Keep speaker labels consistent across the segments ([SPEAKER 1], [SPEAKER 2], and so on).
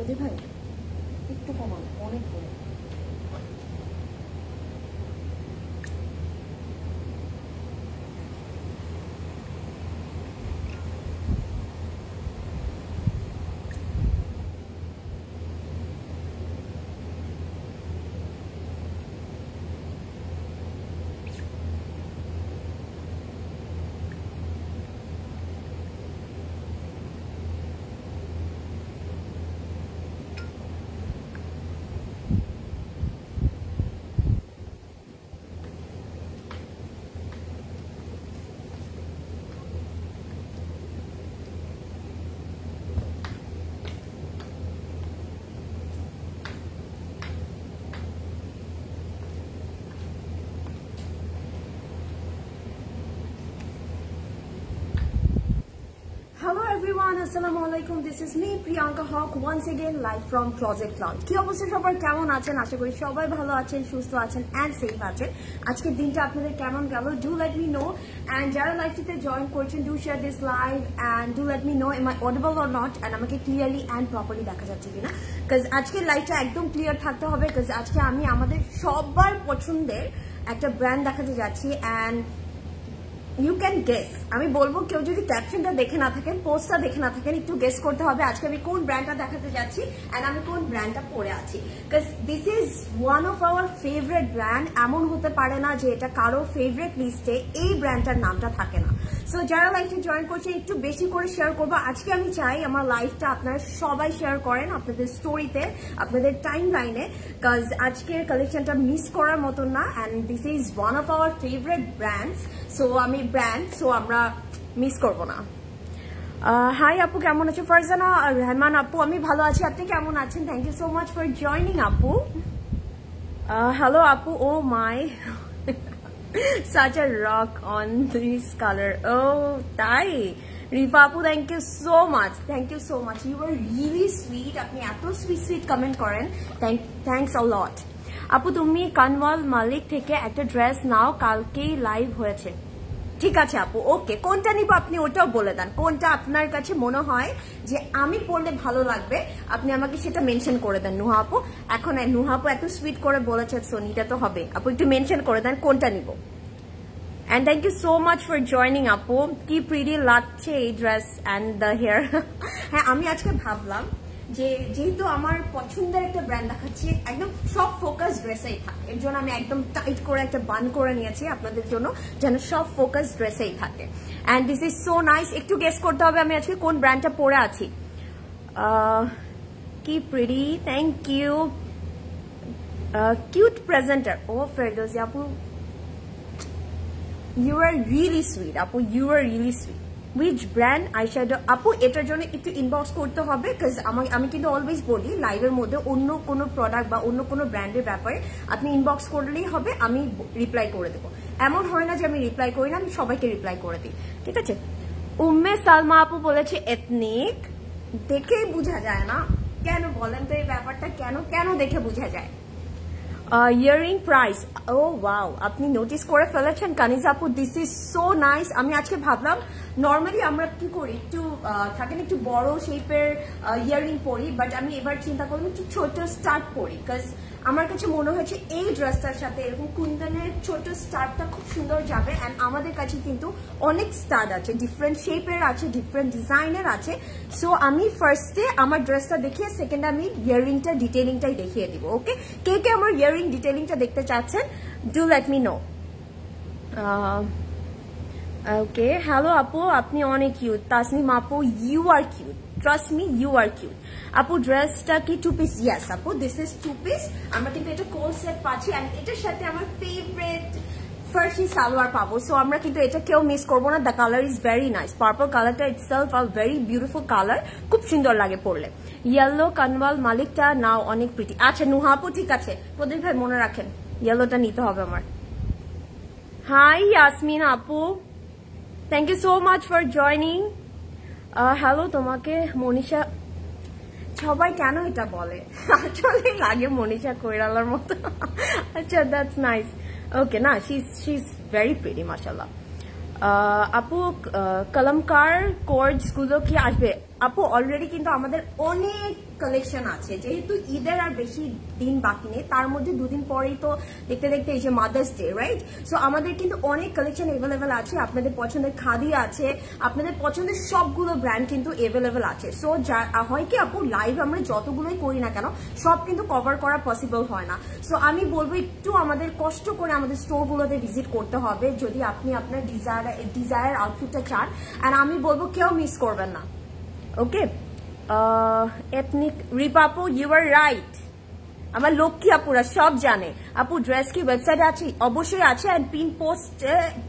[SPEAKER 1] প্রদীপ ভাই একটু কমান, অনেক করে। Hello everyone, Assalamualaikum. This is me, Priyanka Hawk, once again live from Closet Cloud. কি অবস্থা সবার, কেমন আছেন? আশা করি সবাই ভালো আছেন, সুস্থ আছেন and safe আছেন। আজকের দিনটা আপনাদের কেমন গেল? Do let me know, and যারা লাইভটিতে জয়েন করছেন do share this live and do let me know am I audible or not, and আমাকে clearly and properly দেখা যাচ্ছে কিনা, cuz আজকের লাইভটা একদম ক্লিয়ার থাকতে হবে, cuz আজকে আমি আমাদের সবার পছন্দের একটা ব্র্যান্ড দেখাতে যাচ্ছি and you can guess. আমি বলবো কেউ যদি ক্যাপশনটা দেখে না থাকেন, পোস্টটা দেখে না থাকেন, একটু গেস করতে হবে আজকে আমি কোন ব্র্যান্ডটা দেখাতে যাচ্ছি এন্ড আমি কোন ব্র্যান্ডটা পরে আছি, cuz this is one of our favorite brand. এমন হতে পারে না যে এটা কারো ফেভারিট লিস্টে এই ব্র্যান্ডটার নামটা থাকে না। সো যারা লাইভে জয়েন করছেন একটু বেশি করে শেয়ার করবো। আজকে আমি চাই আমার লাইভটা আপনারা সবাই শেয়ার করেন আপনাদের স্টোরিতে, আপনাদের টাইম লাইনে, cuz আজকের কালেকশনটা মিস করার মতো না and this is one of our favorite brands. So আমি ব্র্যান্ড, সো আমরা মিস করবো না। হাই আপু, কেমন আছো? ফারজানা রহমান আপু, আমি ভালো আছি, আপনি কেমন আছেন? Thank you so much for joining আপু। হ্যালো আপু, oh my such a rock on this color. Oh, তাই রিফা আপু, thank you so much, thank you so much, you are really sweet. আপনি এত সুইট কমেন্ট করেন, থ্যাংকস আ লট। আপু তুমি কানওয়াল মালিক থেকে একটা ড্রেস নাও, কালকেই লাইভ হয়েছে। ঠিক আছে আপু, ওকে, কোনটা নিব আপনি ওটাও বলে দেন, কোনটা আপনার কাছে মনে হয় যে আমি পড়লে ভালো লাগবে আপনি আমাকে সেটা মেনশন করে দেন নুহা আপু। এখন নুহা আপু এত সুইট করে বলেছে সোনিটা তো হবে, আপু একটু মেনশন করে দেন কোনটা নিব। And thank you so much for joining আপু, কি প্রিটি লাগছে এই ড্রেস and the hair. হ্যাঁ, আমি আজকে ভাবলাম যে যেহেতু আমার পছন্দের একটা ব্র্যান্ড দেখাচ্ছি, একদম সব ফোকাস ড্রেসেই থাকে, এর জন্য আমি একদম টাইট করে একটা বান করে নিয়েছি আপনাদের জন্য, যেন সব ফোকাস ড্রেসেই থাকে। And this is so nice. একটু গেস করতে হবে আমি আজকে কোন ব্র্যান্ডটা পরে আছি। কি pretty, thank you. Cute presenter, ও ফেরদৌসি আপু, you are really sweet আপু, you are really sweet. Which brand eyeshadow আপু? এটার জন্য একটু ইনবক্স করতে হবে, কাজ আমি কিন্তু অলওয়েজ বলি লাইভের মধ্যে অন্য কোনো প্রোডাক্ট বা অন্য কোনো ব্র্যান্ডের ব্যাপারে আপনি ইনবক্স করলেই হবে, আমি রিপ্লাই করে দেবো। এমন হয় না যে আমি রিপ্লাই করি না, আমি সবাইকে রিপ্লাই করে দিই, ঠিক আছে। উম্মে সালমা আপু বলেছে এথনিক, দেখেই বোঝা যায় না, কেন বলেন তো এই ব্যাপারটা, কেন দেখে বোঝা যায়? ইয়ারিং প্রাইস, ও ওয়াও, আপনি নোটিস করে ফেলেছেন কানিজা আপু, দিস ইজ সো নাইস। আমি আজকে ভাবলাম নর্মালি আমরা কি করি, একটু থাকেন একটু বড় শেপের ইয়ারিং পরি, বাট আমি এবার চিন্তা করলাম একটু ছোট স্টার্ট পরি, বিকজ আমার কাছে মনে হয়েছে এই ড্রেসটার সাথে এরকম কুন্দনের ছোট স্টার্টটা খুব সুন্দর যাবে। অ্যান্ড আমাদের কাছে কিন্তু অনেক স্টার্ট আছে, ডিফারেন্ট শেপের আছে, ডিফারেন্ট ডিজাইনের আছে। সো আমি ফার্স্টে আমার ড্রেসটা দেখিয়ে সেকেন্ডে আমি ইয়ারিংটা ডিটেলিংটাই দেখিয়ে দিব। ওকে, কে কে আমার ইয়ারিং ডিটেলিংটা দেখতে চাচ্ছেন do let me know. Okay, hello আপু, আপনি অনেক কিউট। তাসনিম আপু, you are cute, trust me, you are cute. আপু ড্রেসটা কি 2 পিস? ইয়েস আপু, দিস ইজ 2 পিস। আমরা কিন্তু এটা কোর সেট পাচ্ছি অ্যান্ড এটার সাথে আমার ফেভারিট ফার্সি সালোয়ার পাবো। সো আমরা কিন্তু এটা কেউ মিস করবো না। The colour is very nice, purple কালারটা itself a very beautiful colour, খুব সুন্দর লাগে পরলে। ইয়েলো কানওয়াল মালিকটা নাও, অনেক প্রিটি। আচ্ছা নুহা আপু, ঠিক আছে, প্রদীপ ভাই মনে রাখেন ইয়েলোটা নিতে হবে আমার। হাই ইয়াসমিন আপু, thank you so much for joining. Hello, তোমাকে মনীষা, সবাই কেন এটা বলে, আসলে লাগে মনীষা কৈরালার মতো। আচ্ছা, দ্যাটস নাইস। ওকে, না, শি ইজ ভেরি প্রিটি মাশাআল্লাহ। আপু কলমকার কোর্স গুলো কি আসবে? আপু অলরেডি কিন্তু আমাদের অনেক কালেকশন আছে, যেহেতু ঈদের আর বেশি দিন বাকি নেই, তার মধ্যে দুদিন পরেই তো দেখতে দেখতে এই যে মাদার্স ডে, রাইট? সো আমাদের কিন্তু অনেক কালেকশন এভেলেবেল আছে, আপনাদের পছন্দের খাদি আছে, আপনাদের পছন্দের সবগুলো ব্র্যান্ড কিন্তু এভেলেবেল আছে। সো হয় কি আপু, লাইভ আমরা যতগুলোই করি না কেন সব কিন্তু কভার করা পসিবল হয় না। সো আমি বলবো একটু আমাদের কষ্ট করে আমাদের স্টোরগুলোতে ভিজিট করতে হবে যদি আপনি আপনার ডিজায়ার আউটফিটটা চান, আর আমি বলবো কেউ মিস করবেন না। ওকে, এথনিক রিপা আপু, ইউ আর রাইট, আমার লক্ষ্মী আপুরা সব জানে। আপু ড্রেস কি ওয়েবসাইটে আছে? অবশ্যই আছে, এন্ড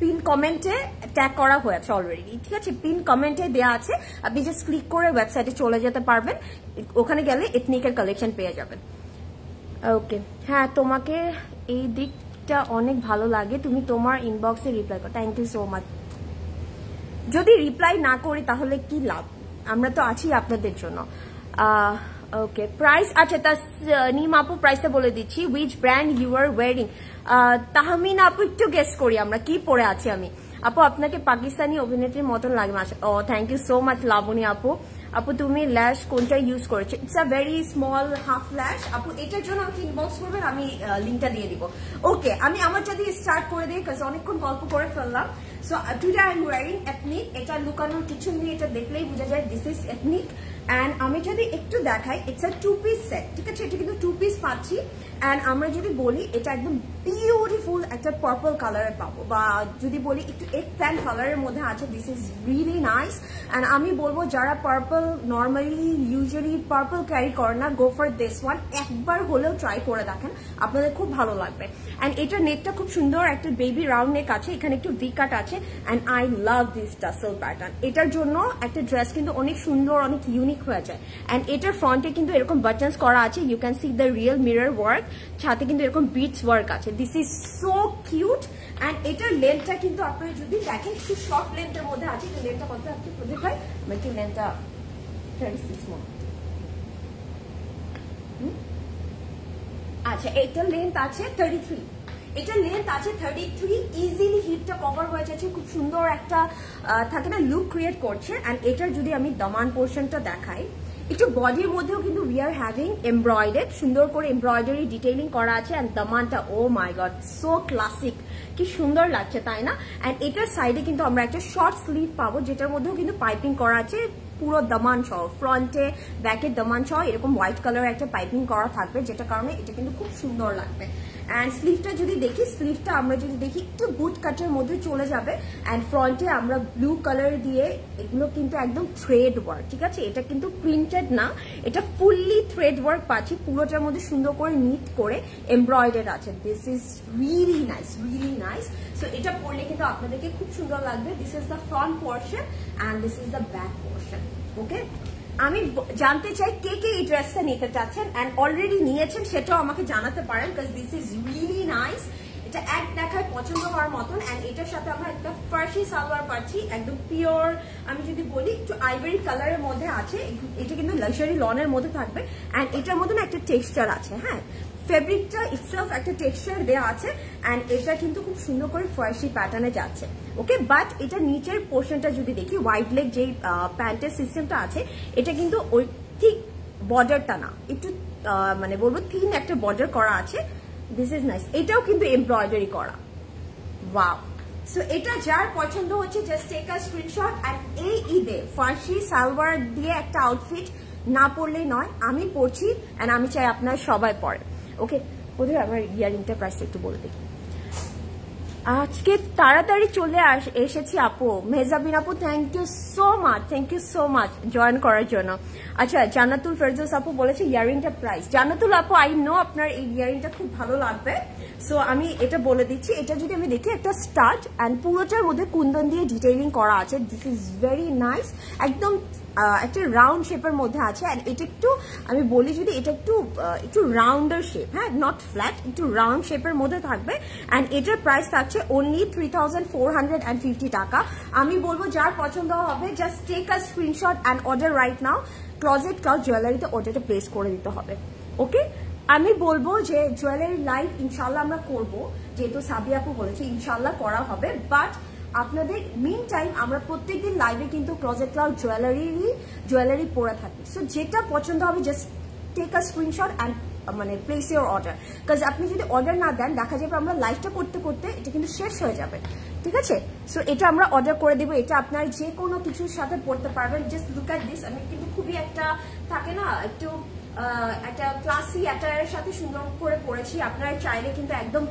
[SPEAKER 1] পিন কমেন্টে ট্যাগ করা হয়েছে অলরেডি, ঠিক আছে? পিন কমেন্টে দেওয়া আছে, আপনি জাস্ট ক্লিক করে ওয়েবসাইটে চলে যেতে পারবেন, ওখানে গেলে এথনিকের কালেকশন পেয়ে যাবেন। ওকে, হ্যাঁ তোমাকে এই দিকটা অনেক ভালো লাগে, তুমি তোমার ইনবক্সে রিপ্লাই করো, থ্যাংক ইউ সো মাচ। যদি রিপ্লাই না করি তাহলে কি লাভ, আমরা তো আছি আপনাদের জন্য। ওকে, প্রাইস, আচ্ছা তাসনিম আপু প্রাইসটা বলে দিচ্ছি, which brand you are wearing? Tahmina আপু একটু গেস করি আমরা কি পরে আছি আমি। আপু আপনাকে পাকিস্তানি অভিনেত্রীর মতন লাগে। Oh thank you so much Labony আপু। আপু তুমি ল্যাশ কোনটা ইউজ করেছো? It's a very small half lash. আপু এটার জন্য আমাকে ইনবক্স করবেন, আমি লিঙ্কটা দিয়ে দিব। ওকে, আমি আমারটা দিয়ে স্টার্ট করে দিই, কারণ অনেকক্ষণ গল্প করে ফেললাম। So today I am wiring ethnic, এটা লুকানোর কিছু নেই, এটা দেখলেই বোঝা যায় দিস ইজ এথনিক। অ্যান্ড আমি যদি একটু দেখাই, ইটস আ 2 পিস সেট, ঠিক আছে? এটা কিন্তু 2 পিস পাচ্ছি। অ্যান্ড আমরা যদি বলি এটা একদম বিউটিফুল একটা পার্পল কালারের পাবো, বা যদি বলি একটু এক প্যান্ট কালারের মধ্যে আছে, this is really nice. And আমি বলবো যারা purple normally usually purple carry করে না, গো ফর দিস ওয়ান, একবার হলেও ট্রাই করে দেখেন, আপনাদের খুব ভালো লাগবে। অ্যান্ড এটার নেকটা খুব সুন্দর, একটা বেবি রাউন্ড নেক আছে, এখানে একটু ভি কাট আছে। And I love this tassel pattern, এটার জন্য একটা ড্রেস কিন্তু অনেক সুন্দর, অনেক ইউনিক হয়ে যায়। অ্যান্ড এটার ফ্রন্টে কিন্তু এরকম বাটনস করা আছে, you can see the real mirror work, সাথে কিন্তু এরকম বিটস ওয়ার্ক আছে, this is so cute. And এটার লেন্থটা কিন্তু আপনারা যদি দেখেন একটু শর্ট লেন্থের মধ্যে আছে, এটা লেন্থটা কত আপনি দেখাই, আমি একটু লেন্থটা 36 মো, আচ্ছা এটার লেন্থ আছে 33, এটা লেন্থ আছে 33, ইজিলি হিপটা কভার হয়ে যাচ্ছে, খুব সুন্দর একটা থাকে না লুক ক্রিয়েট করছে। অ্যান্ড এটার যদি আমি দামান পোর্শনটা দেখাই, একটু বডির মধ্যেও কিন্তু উই আর হ্যাভিং এমব্রয়ডারি, সুন্দর করে এমব্রয়ডারি ডিটেইলিং করা আছে। অ্যান্ড দামানটা oh my god so classic, কি সুন্দর লাগছে তাই না? অ্যান্ড এটার সাইডে কিন্তু আমরা একটা শর্ট স্লিভ পাবো, যেটার মধ্যেও কিন্তু পাইপিং করা আছে, পুরো দামান সহ, ফ্রন্টে ব্যাকের দামান সহ এরকম হোয়াইট কালারের একটা পাইপিং করা থাকবে, যেটা কারণে এটা কিন্তু খুব সুন্দর লাগবে। অ্যান্ড স্লিভটা যদি দেখি, স্লিভটা আমরা যদি দেখি একটু বুট কাটের মধ্যে চলে যাবে। অ্যান্ড ফ্রন্টে আমরা ব্লু কালার দিয়ে, এগুলো কিন্তু একদম থ্রেড ওয়ার্ক, ঠিক আছে? এটা কিন্তু প্রিন্টেড না, এটা ফুললি থ্রেড ওয়ার্ক পাচ্ছি, পুরোটার মধ্যে সুন্দর করে নিট করে এমব্রয়ডারি আছে, this is really nice, really nice. So এটা পরলে কিন্তু আপনাদেরকে খুব সুন্দর লাগবে। This is the front portion and this is the back portion. Okay, আমি জানতে চাই কে কে এই ড্রেসটা নিতে চাচ্ছেন, অ্যান্ড অলরেডি নিয়েছেন সেটাও আমাকে জানাতে পারেন, because this is really nice. এটা এক দেখায় পছন্দ হওয়ার মতন। অ্যান্ড এটার সাথে আমরা একটা ফার্সি সালোয়ার পাচ্ছি, একদম পিওর, আমি যদি বলি একটু আইভরি কালারের মধ্যে আছে, এটা কিন্তু লাক্সারি লনের মধ্যে থাকবে। অ্যান্ড এটার মধ্যে একটা টেক্সচার আছে, হ্যাঁ ফেব্রিকটা ইটসেলফ একটা টেক্সচার দেওয়া আছে। অ্যান্ড এটা কিন্তু খুব সুন্দর করে ফার্সি প্যাটার্নে যাচ্ছে। ওকে, বাট এটা নিচের পোর্শনটা যদি দেখি, হোয়াইট লেগ যে প্যান্টের সিস্টেমটা আছে, এটা কিন্তু ওই ঠিক বর্ডারটা না, একটু মানে বলবো থিন একটা বর্ডার করা আছে, দিস ইজ নাইস। এটাও কিন্তু এমব্রয়ডারি করা, ওয়াও। সো এটা যার পছন্দ হচ্ছে just take a screenshot. And এই ঈদে ফার্সি সালোয়ার দিয়ে একটা আউটফিট না পরলেই নয়, আমি পরছি অ্যান্ড আমি চাই আপনারা সবাই পরে। ওকে, বোধহয় আমার ইয়ারিংটা প্রাইসটা একটু বলে দিই। আজকে তাড়াতাড়ি চলে এসেছি আপু, মেহজাবিন আপু thank you so much, thank you so much join করার জন্য। আচ্ছা জান্নাতুল ফেরদৌস আপু বলেছে ইয়ারিংটা প্রাইস। জান্নাতুল আপু আই নো আপনার এই ইয়ারিংটা খুব ভালো লাগবে, সো আমি এটা বলে দিচ্ছি। এটা যদি আমি দেখি, একটা স্টাড অ্যান্ড পুরোটার মধ্যে কুন্দন দিয়ে ডিটেইলিং করা আছে, দিস ইজ ভেরি নাইস, একদম একটা রাউন্ড শেপের মধ্যে আছে। অ্যান্ড এটা একটু আমি বলি যদি, এটা একটু রাউন্ডার শেপ, হ্যাঁ নট ফ্ল্যাট, একটু রাউন্ড শেপের মধ্যে থাকবে। অ্যান্ড এটার প্রাইস থাকছে অনলি 3450 টাকা। আমি বলবো যার পছন্দ হবে just take a screenshot and order right now. Closet cloud জুয়েলারিতে অর্ডারটা প্লেস করে দিতে হবে। ওকে, আমি বলবো যে জুয়েলারি লাইভ ইনশাল্লাহ আমরা করবো, যেহেতু সাবি আপু বলেছে ইনশাল্লাহ করা হবে, বাট আপনাদের মিন টাইম আমরা প্রত্যেকদিন লাইভে কিন্তু ক্লোজেট ক্লাউড জুয়েলারি পরে থাকি। সো যেটা পছন্দ হবে just take a screenshot and মানে প্লেস ইউর অর্ডার, বিকজ আপনি যদি অর্ডার না দেন দেখা যাবে আমরা লাইভটা করতে করতে এটা কিন্তু শেষ হয়ে যাবে, ঠিক আছে? সো এটা আমরা অর্ডার করে দেবো, এটা আপনার যে কোনো কিছুর সাথে পড়তে পারবেন। জাস্ট লুক অ্যাট দিস, আমি কিন্তু খুবই একটা থাকে না একটু একটা ক্লাসি অ্যাটায়ারের সাথে সুন্দর করে পরেছি। আপনারা চাইলে কিন্তু একদম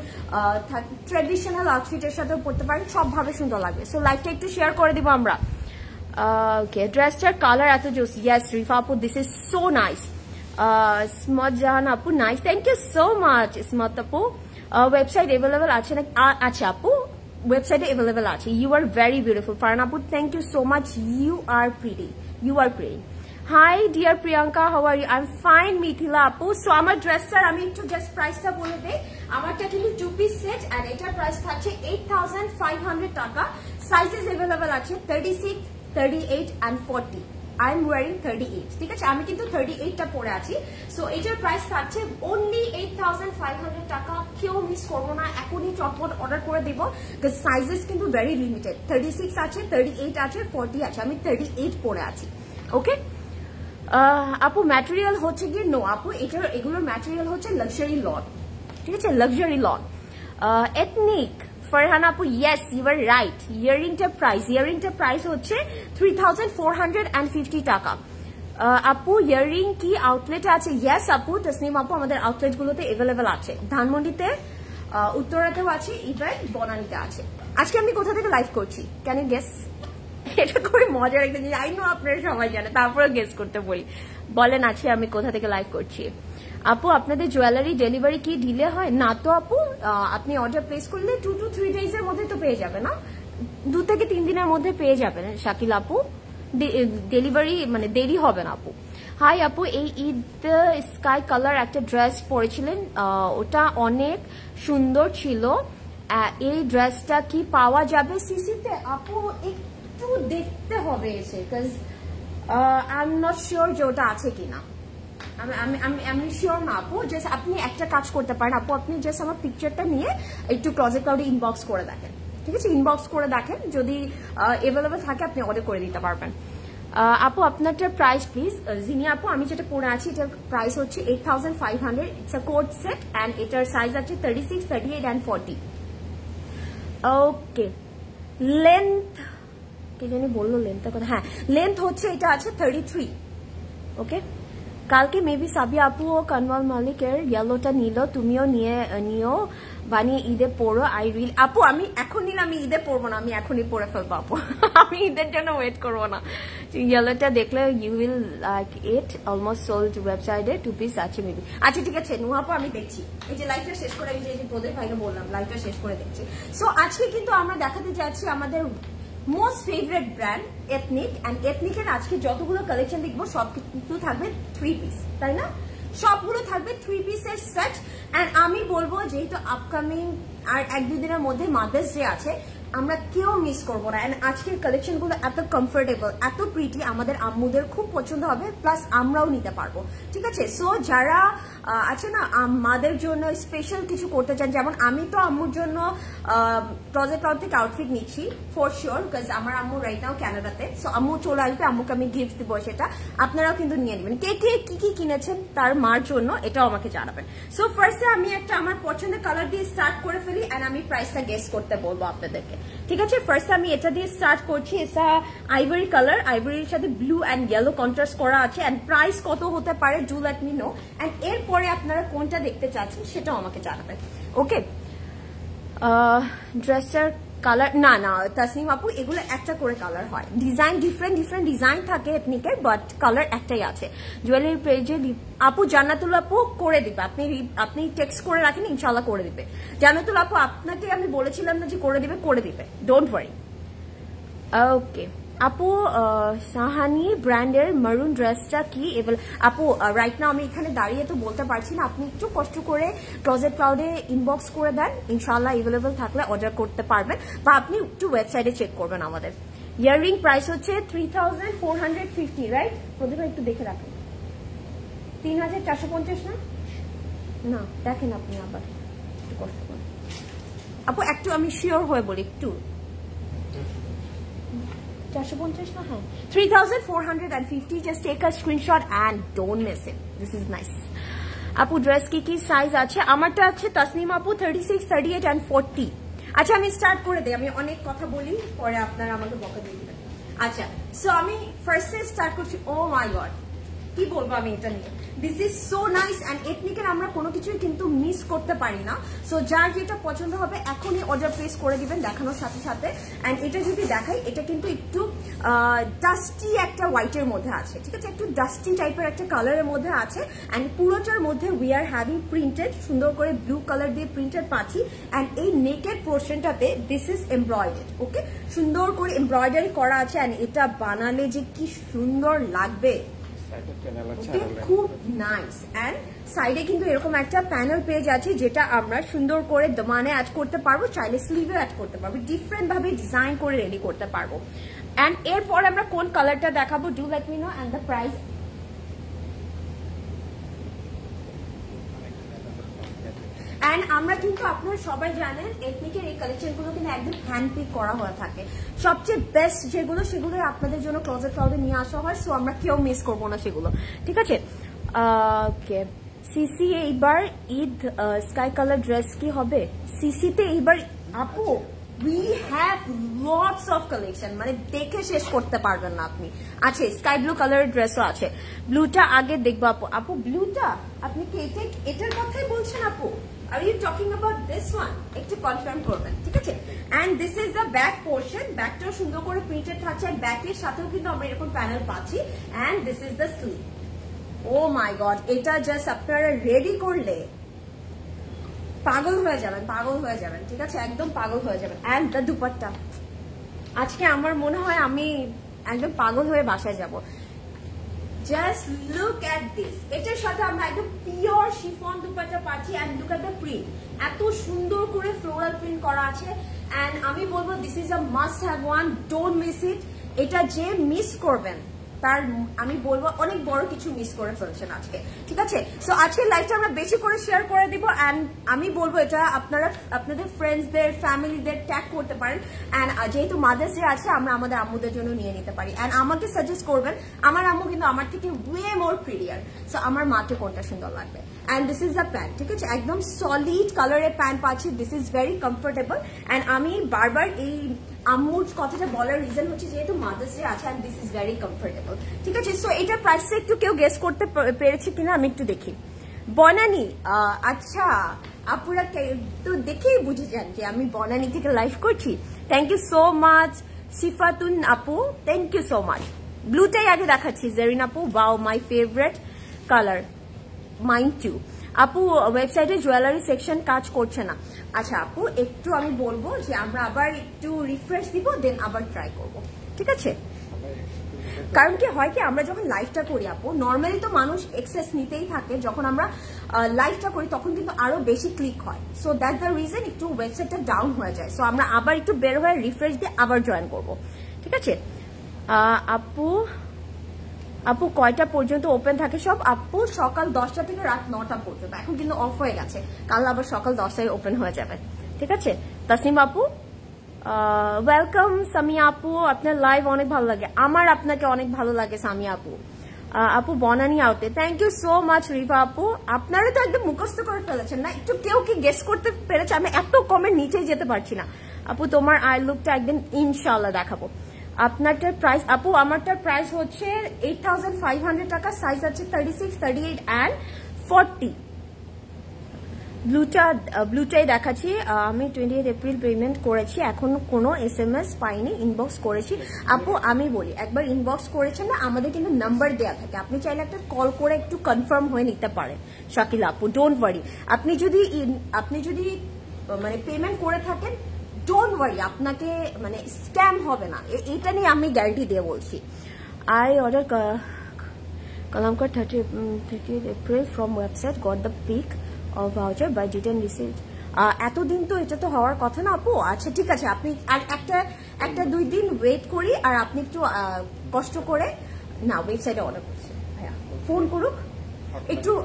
[SPEAKER 1] ট্রেডিশনাল আউটফিটের সাথেও পড়তে পারেন, সবভাবে সুন্দর লাগবে। সো লাইভটা একটু শেয়ার করে দিব আমরা। ওকে, ড্রেসটার কালার এত জোস। ইয়েস রিফা আপু, this is so nice. Smot Jahan আপু, nice, thank you so much Smot আপু। ওয়েবসাইট অ্যাভেলেবেল আছে না? আচ্ছা আপু, ওয়েবসাইটে অ্যাভেলেবেল আছে। You are very beautiful. Farhan আপু, thank you so much. You are pretty, you are pretty. Hi dear Priyanka, how are you? I am fine Mithila আপু। সো আমার ড্রেসটার আমি একটু জাস্ট প্রাইসটা বলে দেই। আমারটা কিন্তু 2 পিস সেট অ্যান্ড এটার প্রাইস থাকছে 8500 টাকা। সাইজেস অ্যাভেলেবেল আছে 36, 38 অ্যান্ড 40। আই এম ওয়ারিং 38, ঠিক আছে? আমি কিন্তু 38টা পরে আছি। সো এটার প্রাইস থাকছে অনলি 8500 টাকা। কেউ মিস করবো না, এখনই চটপট অর্ডার করে দেবো, বিকজ সাইজেস কিন্তু ভেরি লিমিটেড। 36 আছে, 38 আছে, 40 আছে। আমি 38 পরে আছি। ওকে আপু, ম্যাটেরিয়াল হচ্ছে গিয়ে নো আপু, এগুলোর ম্যাটেরিয়াল হচ্ছে লাক্সারি লন, ঠিক আছে? Luxury loan. এথনিক ফারহান আপু, ইয়েস ইউ আর রাইট। ইয়াররিংটার প্রাইস হচ্ছে 3450 টাকা। আপু ইয়াররিং কি আউটলেটে আছে? ইয়েস আপু, তসনিম আপু, আমাদের আউটলেট গুলোতে অ্যাভেলেবেল আছে। ধানমন্ডিতে, উত্তরাতেও আছে, ইভেন বনানীতে আছে। আজকে আমি কোথা থেকে লাইভ করছি, ক্যান ইউ গেস? এটা খুবই মজার একটা জিনিস, আই নো আপনারা সবাই জানে, তারপরে গেস করতে বলি। বলেন আজকে আমি কোথা থেকে লাইভ করছি। আপু আপনাদের জুয়েলারি ডেলিভারি কি ডিলে হয়? না তো আপু, আপনি অর্ডার প্লেস করলে 2 to 3 days এর মধ্যে তো পেয়ে যাবেন, না 2 থেকে 3 দিনের মধ্যে পেয়ে যাবেন শাকিল আপু। ডেলিভারি মানে দেরি হবে না আপু। হাই আপু, এই ঈদ স্কাই কালার একটা ড্রেস পরেছিলেন, ওটা অনেক সুন্দর ছিল। এই ড্রেসটা কি পাওয়া যাবে সিসিতে? আপু একটু দেখতে হবে এসে, because I am not sure যে ওটা আছে কিনা। আমি শিওর না আপু। জাস্ট আপনি একটা কাজ করতে পারেন আপু, আপনি জাস্ট আমার পিকচারটা নিয়ে একটু ক্লোজেট ক্লাউডে ইনবক্স করে দেখেন, ঠিক আছে? ইনবক্স করে দেখেন, যদি অ্যাভেলেবেল থাকে আপনি অর্ডার করে দিতে পারবেন। আপু আপনারটার প্রাইস প্লিজ। জিনিয়া আপু, আমি যেটা পরে আছি এটার প্রাইস হচ্ছে 8500। It's a coat set and এটার সাইজ আছে 36, 38 অ্যান্ড 40। ওকে, লেন্থ কে জানি বললো লেন্থের কথা? হ্যাঁ, লেন্থ হচ্ছে এটা আছে 33। ওকে, কালকে মেবি সাবিয়া আপু ও কানওয়াল মালিকের ইয়েলোটা নিল, তুমিও নিও বানিয়ে ঈদে পড়ো। আই রিল আপু, আমি এখন নিলে আমি ঈদে পড়বো না, আমি এখনই পরে ফেলবো আপু। আমি ঈদের জন্য ওয়েট করবো না। ইয়েলোটা দেখলে you will like it. Almost sold ওয়েবসাইটে 2 পিস আছে মেবি। আচ্ছা ঠিক আছে নুহা আপু, আমি দেখছি। এই যে লাইভটা শেষ করে, এই যে তোদের ভাইকে বললাম লাইভটা শেষ করে দেখছি। সো আজকে কিন্তু আমরা দেখাতে যাচ্ছি আমাদের most favourite brand Ethnic, and এথনিকের আজকে যতগুলো কালেকশন দেখবো সব কিন্তু থাকবে 3 পিস, তাই না? সবগুলো থাকবে 3 পিসের সেট। অ্যান্ড আমি বলবো যেহেতু আপকামিং আর 1-2 দিনের মধ্যে মাদার্স ডে আছে, আমরা কেউ মিস করবো না। অ্যান্ড আজকের কালেকশন গুলো এত কমফোর্টেবল, এত প্রিটি, আমাদের আম্মুদের খুব পছন্দ হবে, প্লাস আমরাও নিতে পারবো, ঠিক আছে? সো যারা আছে না মাদের জন্য স্পেশাল কিছু করতে চান, যেমন আমি তো আম্মুর জন্য ক্লোজেট ক্লাউড থেকে আউটফিট নিচ্ছি ফর শিওর, বিকজ আমার আম্মু রাইট নাও ক্যানাডাতে। সো আম্মু চলে আসবে, আম্মুকে আমি গিফট দিব, সেটা আপনারাও কিন্তু নিয়ে নেবেন। কে কে কি কিনেছেন তার মার জন্য এটাও আমাকে জানাবেন। সো ফার্স্টে আমি একটা আমার পছন্দের কালার দিয়ে স্টার্ট করে ফেলি, অ্যান্ড আমি প্রাইসটা গেস করতে বলবো আপনাদেরকে, ঠিক আছে? ফার্স্টে আমি এটা দিয়ে স্টার্ট করছি। এটা আইভরি কালার, আইভরির সাথে ব্লু অ্যান্ড ইয়েলো কন্ট্রাস্ট করা আছে। অ্যান্ড প্রাইস কত হতে পারে do let me no. And এরপরে আপনারা কোনটা দেখতে চাচ্ছেন সেটাও আমাকে জানাবেন। ওকে, ড্রেসটার কালার না তাসনিম আপু, এগুলো একটা করে কালার হয়, ডিজাইন ডিফারেন্ট ডিজাইন থাকে এথনিকের, বাট কালার একটাই আছে। জুয়েলারি পেজে আপু জান্নাতুল আপু করে দিবে, আপনি টেক্সট করে রাখেন, ইনশাল্লাহ করে দিবে। জান্নাতুল আপু আপনাকে আমি বলেছিলাম না যে করে দিবে, ডোন্ট ওয়ারি। ওকে আপু, সাহানি ব্র্যান্ডের মারুন ড্রেসটা কি আপু? রাইট নাও আমি এখানে দাঁড়িয়ে তো বলতে পারছি না, আপনি একটু কষ্ট করে ক্লোজেট ক্লাউডে ইনবক্স করে দেন, ইনশাল্লাহ অ্যাভেলেবল থাকলে অর্ডার করতে পারবেন, বা আপনি একটু ওয়েবসাইটে চেক করবেন আমাদের। ইয়াররিং প্রাইস হচ্ছে 3450, রাইট? প্রদীপা একটু দেখে রাখেন, 3450 না দেখেন আপনি আবার একটু কষ্ট করেন আপু, একটু আমি শিওর হয়ে বলি, একটু 450 না হ্যাঁ 3450 just take a screenshot and don't miss it. This is nice. আপু ড্রেস কি সাইজ আছে? আমারটা আছে তাসনিম আপু 36, 38 and 40. আচ্ছা আমি স্টার্ট করে দেই, আমি অনেক কথা বলি পরে আপনারা আমাকে বকা দিয়ে দিবেন। আচ্ছা সো আমি ফার্স্টে স্টার্ট করছি। ও মাই গড কি বলবো আমি এটা নিয়ে, this is so nice and এথনিকের আমরা কোনো কিছুই কিন্তু মিস করতে পারি না। সো যার যেটা পছন্দ হবে এখনই অর্ডার প্লেস করে দিবেন দেখানোর সাথে সাথে। অ্যান্ড এটা যদি দেখাই, এটা কিন্তু একটু ডাস্টি একটা হোয়াইটের মধ্যে আছে, ঠিক আছে, একটু ডাস্টি টাইপের একটা কালারের মধ্যে আছে। অ্যান্ড পুরোটার মধ্যে উই আর হ্যাভিং প্রিন্টেড, সুন্দর করে ব্লু কালার দিয়ে প্রিন্টেড পাচ্ছি। অ্যান্ড এই নেকের পোর্শনটাতে দিস ইজ এমব্রয়ডারি, ওকে, সুন্দর করে এমব্রয়ডারি করা আছে। অ্যান্ড এটা বানালে যে কি সুন্দর লাগবে, খুব নাইস। অ্যান্ড সাইডে কিন্তু এরকম একটা প্যানেল পেজ আছে যেটা আমরা সুন্দর করে দমানে অ্যাড করতে পারবো, চাইলে স্লিভে অ্যাড করতে পারবো, ডিফারেন্ট ভাবে ডিজাইন করে রেডি করতে পারবো। অ্যান্ড এরপর আমরা কোন কালারটা দেখাবো, do let me no and the price. And আমরা কিন্তু আপনারা সবাই জানেন এথনিকের এই কালেকশনগুলো কিন্তু একদম হ্যান্ড পিক করা হয়ে থাকে, সবচেয়ে বেস্ট যেগুলো সেগুলো আপনাদের জন্য ক্লোজেট ক্লাউডে নিয়ে আসা হয়। সো আমরা কেউ মিস করবো না সেগুলো, ঠিক আছে। ওকে সিসি এইবার ঈদ স্কাই কালার ড্রেস কি হবে? সিসিতে এইবার আপু we have lots of collection, মানে দেখে শেষ করতে পারবেন না আপনি। আছে স্কাই ব্লু কালারের ড্রেসও আছে, ব্লুটা আগে দেখবো আপু। আপু ব্লুটা আপনি কি এটার কথাই বলছেন আপু? Are you talking about this one? একটু কনফার্ম করবেন, ঠিক আছে। And this is the back portion, ব্যাকটাও সুন্দর করে প্রিন্টেড থাকছে। আর ব্যাকের সাথেও কিন্তু আমরা এরকম প্যানেল পাচ্ছি। And this is the sleeve. Oh my god, এটা জাস্ট আপনারা রেডি করলে পাগল হয়ে যাবেন, পাগল হয়ে যাবেন, ঠিক আছে, একদম পাগল হয়ে যাবেন। এন্ড দ্য দুপাট্টা, আজকে আমার মনে হয় আমি একদম পাগল হয়ে বাসায় যাব। Just look at this. এটার সাথে আমরা একদম পিওর শিফন দুপাট্টা পাচ্ছি। And look at the print, এত সুন্দর করে ফ্লোরাল প্রিন্ট করা আছে। এন্ড আমি বলবো this is a must have one, don't miss ইট। এটা যে মিস করবেন তার আমি বলবো অনেক বড় কিছু মিস করে ফেলছেন আজকে, ঠিক আছে। সো আজকের লাইভটা আমরা বেশি করে শেয়ার করে দিব। অ্যান্ড আমি বলবো এটা আপনারা আপনাদের ফ্রেন্ডসদের ফ্যামিলিদের ট্যাগ করতে পারেন। অ্যান্ড যেহেতু মাদার্স ডে আছে, আমরা আমাদের আম্মুদের জন্য নিয়ে নিতে পারি। অ্যান্ড আমাকে সাজেস্ট করবেন, আমার আম্মু কিন্তু আমার থেকে ওয়ে মোর প্রিটিয়ার। সো আমার মাকে কোনটা সুন্দর লাগবে। And this is the pant, ঠিক আছে, একদম সলিড কালারের প্যান্ট পাচ্ছি। This is very comfortable. And আমি বারবার এই আম্মুর কথাটা বলার রিজন হচ্ছে যেহেতু মাদার্স ডে আছে। And this is very comfortable, ঠিক আছে। সো এটার প্রাইসটা একটু কেউ গেস করতে পেরেছে কিনা আমি একটু দেখি। বনানী, আচ্ছা আপুরা তো দেখেই বুঝে যান যে আমি বনানী থেকে লাইভ করছি। থ্যাংক ইউ সো মাচ সিফাতুন আপু, থ্যাংক ইউ সো মাচ। ব্লুটাই আগে দেখাচ্ছি জেরিন আপু, wow my favourite colour, mind to. আপু ওয়েবসাইটে জুয়েলারি সেকশন কাজ করছে না। আচ্ছা আপু একটু আমি বলবো যে আমরা আবার একটু রিফ্রেশ দিব, দেন আবার ট্রাই করব, ঠিক আছে। কারণ কি হয় কি, আমরা যখন লাইভটা করি আপু, নর্মালি তো মানুষ এক্সেস নিতেই থাকে, যখন আমরা লাইভটা করি তখন কিন্তু আরো বেশি ক্লিক হয়। সো দ্যাট দ্য রিজন একটু ওয়েবসাইটটা ডাউন হয়ে যায়। সো আমরা আবার একটু বের হয়ে রিফ্রেশ দিয়ে আবার জয়েন করব, ঠিক আছে। আপু আপু কয়টা পর্যন্ত ওপেন থাকে সব? আপু সকাল 10টা থেকে রাত 9টা পর্যন্ত, এখন কিন্তু অফ হয়ে গেছে, কাল আবার সকাল 10টায় ওপেন হয়ে যাবে, ঠিক আছে। তাসনিম আপু ওয়েলকাম। সামিয়া আপু আপনার লাইভ অনেক ভালো লাগে, আমার আপনাকে অনেক ভালো লাগে সামিয়া আপু। আপু বনানী আউটে, thank you so much Riva আপু। আপনারা তো একদম মুখস্থ করে ফেলেছেন না, একটু কেউ কি গেস করতে পেরেছে? আমি এত কমেন্ট নিচেই যেতে পারছি না। আপু তোমার আই লুকটা একদিন ইনশাল্লাহ দেখাবো। আপনারটার প্রাইস আপু? আমারটার প্রাইস হচ্ছে 8500 টাকা, সাইজ আছে 36, 38 and 40। ব্লুটাই দেখাচ্ছি। আমি 28 এপ্রিল পেমেন্ট করেছি, এখনো কোনো SMS পাইনি, ইনবক্স করেছি। আপু আমি বলি, একবার ইনবক্স করেছেন না, আমাদের কিন্তু নাম্বার দেওয়া থাকে, আপনি চাইলে একটা কল করে একটু কনফার্ম হয়ে নিতে পারেন। শাকিলা আপু ডোন্ট ওয়ারি, আপনি যদি মানে পেমেন্ট করে থাকেন ডোন্ট ওয়ারি, আপনাকে মানে স্ক্যাম হবে না, এটা নিয়ে আমি গ্যারান্টি দিয়ে বলছি। I order কালামকার 30th April from website, got the pic of voucher but didn't receive। এতদিন তো এটা তো হওয়ার কথা না আপু। আচ্ছা ঠিক আছে, আপনি আর একটা 2 দিন ওয়েট করি, আর আপনি একটু কষ্ট করে না ওয়েবসাইটে অর্ডার করছেন, ভাইয়া ফোন করুক।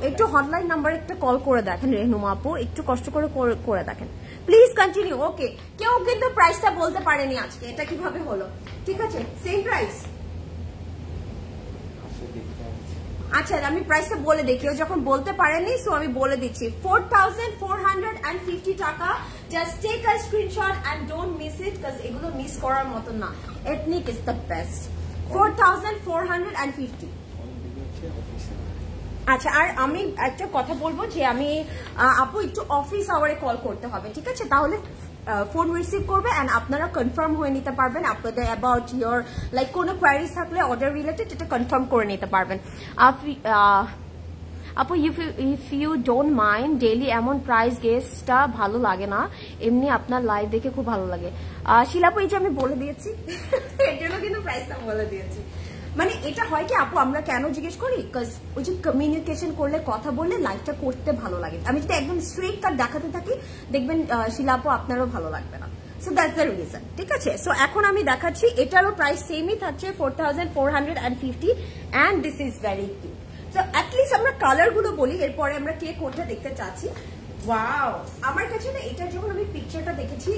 [SPEAKER 1] একটু হটলাইন নাম্বার একটা কল করে দেখেন রেহনুমা আপু, একটু কষ্ট করে দেখেন প্লিজ। কন্টিনিউ। ওকে, কেউ কিন্তু প্রাইসটা বলতে পারেনি আজকে, এটা কিভাবে হলো? ঠিক আছে, সেম প্রাইস। আচ্ছা, আমি প্রাইসটা বলে দিই, কেউ যখন বলতে পারেনি সো আমি বলে দিচ্ছি। 4450 টাকা। Just take a screenshot and don't miss it, because এগুলো মিস করার মতো না। Ethnic is the best. 4450। আচ্ছা, আর আমি একটা কথা বলবো যে আমি আপু একটু অফিস আওয়ারে কল করতে হবে, ঠিক আছে? তাহলে ফোন রিসিভ করবে এন্ড আপনারা কনফার্ম হয়ে নিতে পারবেন আপনাদের অ্যাবাউট ইয়োর লাইক কোনো কোয়ারিজ থাকলে অর্ডার রিলেটেড এটা কনফার্ম করে নিতে পারবেন। আপু if you don't mind daily এমন প্রাইস গেস্টটা ভালো লাগে না, এমনি আপনার লাইভ দেখে খুব ভালো লাগে। শিলাপু, এই যে আমি বলে দিয়েছি এর জন্য কিন্তু প্রাইসটা বলে দিয়েছি। মানে এটা হয় কি আপু, আমরা কেন জিজ্ঞেস করি, বিকজ ওই যে কমিউনিকেশন করলে, কথা বললে লাইভটা করতে ভালো লাগে। আমি যদি একদম স্ট্রেট কাট দেখাতে থাকি দেখবেন শিলা আপু আপনারও ভালো লাগবে না। সো দ্যাটস দ্য রিজন, ঠিক আছে? সো এখন আমি দেখাচ্ছি, এটারও প্রাইস সেমই থাকছে 4450 and this is very cute. So at least আমরা কালার গুলো বলি, এরপরে আমরা কে কোনটা দেখতে চাচ্ছি। ওয়াও, আমার কাছে না এটা যখন আমি পিকচারটা দেখেছি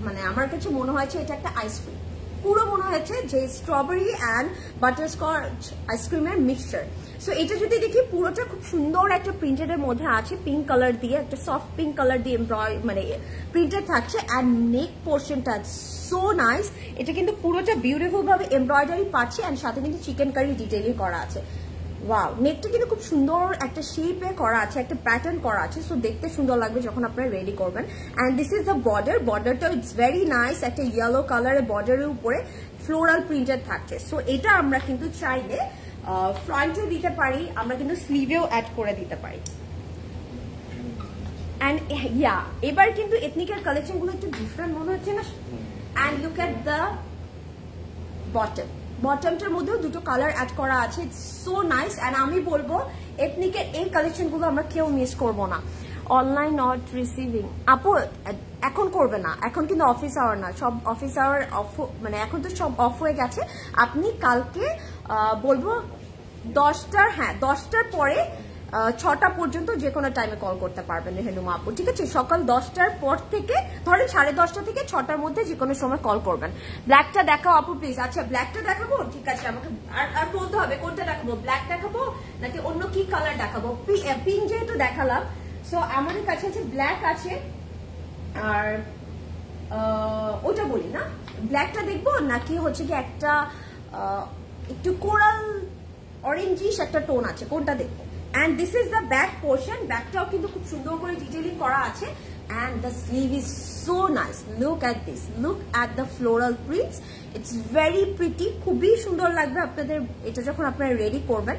[SPEAKER 1] মানে আমার কাছে মনে হয়েছে এটা একটা আইসক্রিম, পুরো মনে হয়েছে যে স্ট্রবেরি অ্যান্ড বাটারস্কচ আইসক্রিমের মিক্সচার। সো এটা যদি দেখি, পুরোটা খুব সুন্দর একটা প্রিন্টেডের মধ্যে আছে, পিঙ্ক কালার দিয়ে, একটা সফট পিঙ্ক কালার দিয়ে মানে প্রিন্টেড থাকছে। অ্যান্ড নেক পোর্শনটা সো নাইস, এটা কিন্তু পুরোটা বিউটিফুল ভাবে এমব্রয়ডারি পাচ্ছে অ্যান্ড সাথে কিন্তু চিকেন কারি ডিটেইলিং করা আছে। ওয়াও, নেকটা কিন্তু খুব সুন্দর একটা শেপে করা আছে, একটা প্যাটার্ন করা আছে। সো দেখতে সুন্দর লাগবে যখন আপনারা রেডি করবেন। And this is the border. বর্ডারটা ইটস ভেরি নাইস, একটা ইয়েলো কালারের বর্ডারের উপরে ফ্লোরাল প্রিন্টেড থাকছে। সো এটা আমরা কিন্তু চাইলে ফ্রন্টে দিতে পারি, আমরা কিন্তু স্লিভেও অ্যাড করে দিতে পারি। অ্যান্ড ইয়া, এবার কিন্তু এথনিকের কালেকশন গুলো একটু ডিফারেন্ট মনে হচ্ছে না? And look at the bottom, বটমটার মধ্যেও দুটো কালার অ্যাড করা আছে, ইটস সো নাইস। অ্যান্ড আমি বলবো এথনিকের এই কালেকশন গুলো আমরা কেউ মিস করবো না। অনলাইন নট রিসিভিং আপু এখন করবে না, এখন কিন্তু অফিস আওয়ার না, সব অফিস আওয়ার অফ, মানে এখন তো সব অফ হয়ে গেছে। আপনি কালকে বলবো 10টার, হ্যাঁ 10টার পরে 6টা পর্যন্ত যে কোনো টাইমে কল করতে পারবেন রেহনুমা আপু, ঠিক আছে? সকাল 10টার পর থেকে ধরেন 10:30 থেকে 6টার মধ্যে যে কোনো সময় কল করবেন। ব্ল্যাকটা দেখাও আপু প্লিজ। আচ্ছা, ব্ল্যাকটা দেখাবো, ঠিক আছে? আমাকে আর বলতে হবে কোনটা দেখাবো, ব্ল্যাক দেখাবো নাকি অন্য কি কালার দেখাবো? পিঙ্ক যেহেতু দেখালাম, সো আমাদের কাছে আছে ব্ল্যাক আছে, আর ওটা বলি না, ব্ল্যাকটা দেখবো নাকি হচ্ছে কি একটা একটু কোরাল অরেঞ্জিশ একটা টোন আছে, কোনটা দেখবো? And this is the back portion. ব্যাকটাও কিন্তু খুব সুন্দর করে ডিটেইলিং করা আছে and the sleeve is so nice. Look at this, look at the floral prints. It's very pretty, খুবই সুন্দর লাগবে আপনাদের এটা যখন আপনারা রেডি করবেন।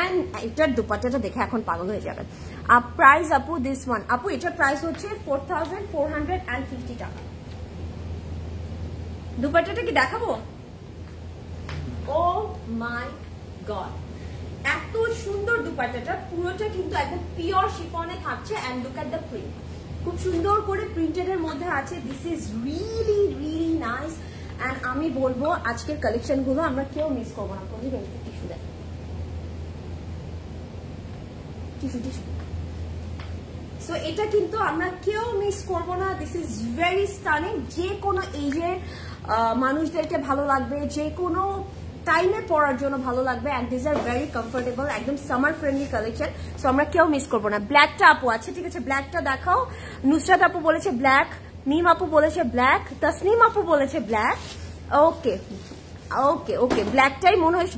[SPEAKER 1] and এটার দুপাট্টাটা দেখে এখন পাগল হয়ে যাবেন। প্রাইস আপু দিস ওয়ান, আপু এটার প্রাইস হচ্ছে 4450 টাকা। দুপাট্টাটা কি দেখাবো? Oh my god, এত সুন্দর দুপাট্টাটা, পুরোটা কিন্তু একদম পিওর শিফনে থাকছে। And look at the print, খুব সুন্দর করে প্রিন্টেড এর মধ্যে আছে। This is really really nice. And আমি বলবো আজকের কালেকশন গুলো আমরা কেউ মিস করবো না। টিস্যু দেখ, টিস্যু। সো এটা কিন্তু আমরা কেউ মিস করবো না। দিস ইজ ভেরি স্টানিং, যে কোনো এজের মানুষদেরকে ভালো লাগবে, যে কোনো টাইমে পরার জন্য ভালো লাগবে। And this are very comfortable, একদম সামার ফ্রেন্ডলি কালেকশন। সো আমরা কেউ মিস করবো না। ব্ল্যাকটা আপু আছে, ঠিক আছে? ব্ল্যাকটা দেখাও। নুসরাত আপু বলেছে ব্ল্যাক, মিম আপু বলেছে ব্ল্যাক, তাসনিম আপু বলেছে ব্ল্যাক। ওকে ওকে ওকে, ব্ল্যাকটাই মনে হয়।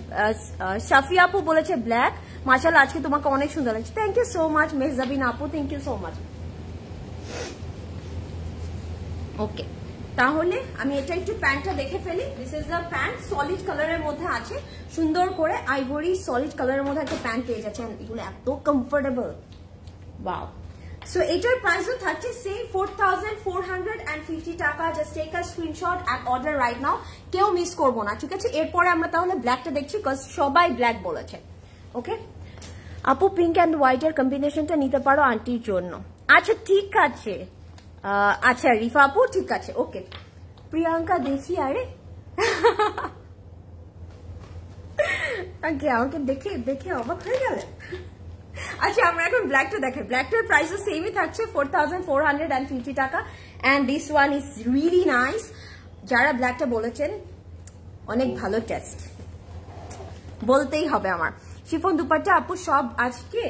[SPEAKER 1] শাফিয়া আপু বলেছে ব্ল্যাক। মাশাআল্লাহ, আজকে তোমাকে অনেক সুন্দর লাগছে। Thank you so much Mehjabin আপু, thank you so much. Okay, তাহলে আমি এটা একটু প্যান্টটা দেখে ফেলি। This is the pant, solid কালারের মধ্যে আছে, সুন্দর করে আইভরি সলিড কালারের মধ্যে একটা প্যান্ট পেয়ে যাচ্ছেন। এগুলো এত কমফোর্টেবল, ওয়াও। সো এটার প্রাইসও থাকছে সেম 4450 টাকা। Just take a screenshot and order right now, কেউ মিস করবো না, ঠিক আছে? এরপরে আমরা তাহলে ব্ল্যাকটা দেখছি, বিকজ সবাই ব্ল্যাক বলেছে। ওকে আপু, পিঙ্ক অ্যান্ড হোয়াইট এর কম্বিনেশনটা নিতে পারো আন্টির জন্য। আচ্ছা ঠিক আছে, আচ্ছা রিফা আপু ঠিক আছে, ওকে। প্রিয়াঙ্কা দেখি, আরে আগে আমাকে দেখে দেখে অবাক হয়ে গেলেন। আচ্ছা আমরা এখন ব্ল্যাকটা দেখাই। ব্ল্যাকটার প্রাইসও সেমই থাকছে 4450 টাকা। And this one is really nice. যারা ব্ল্যাকটা বলেছেন অনেক ভালো টেস্ট বলতেই হবে আমার। শিফন দুপাট্টা আপু সব আজকে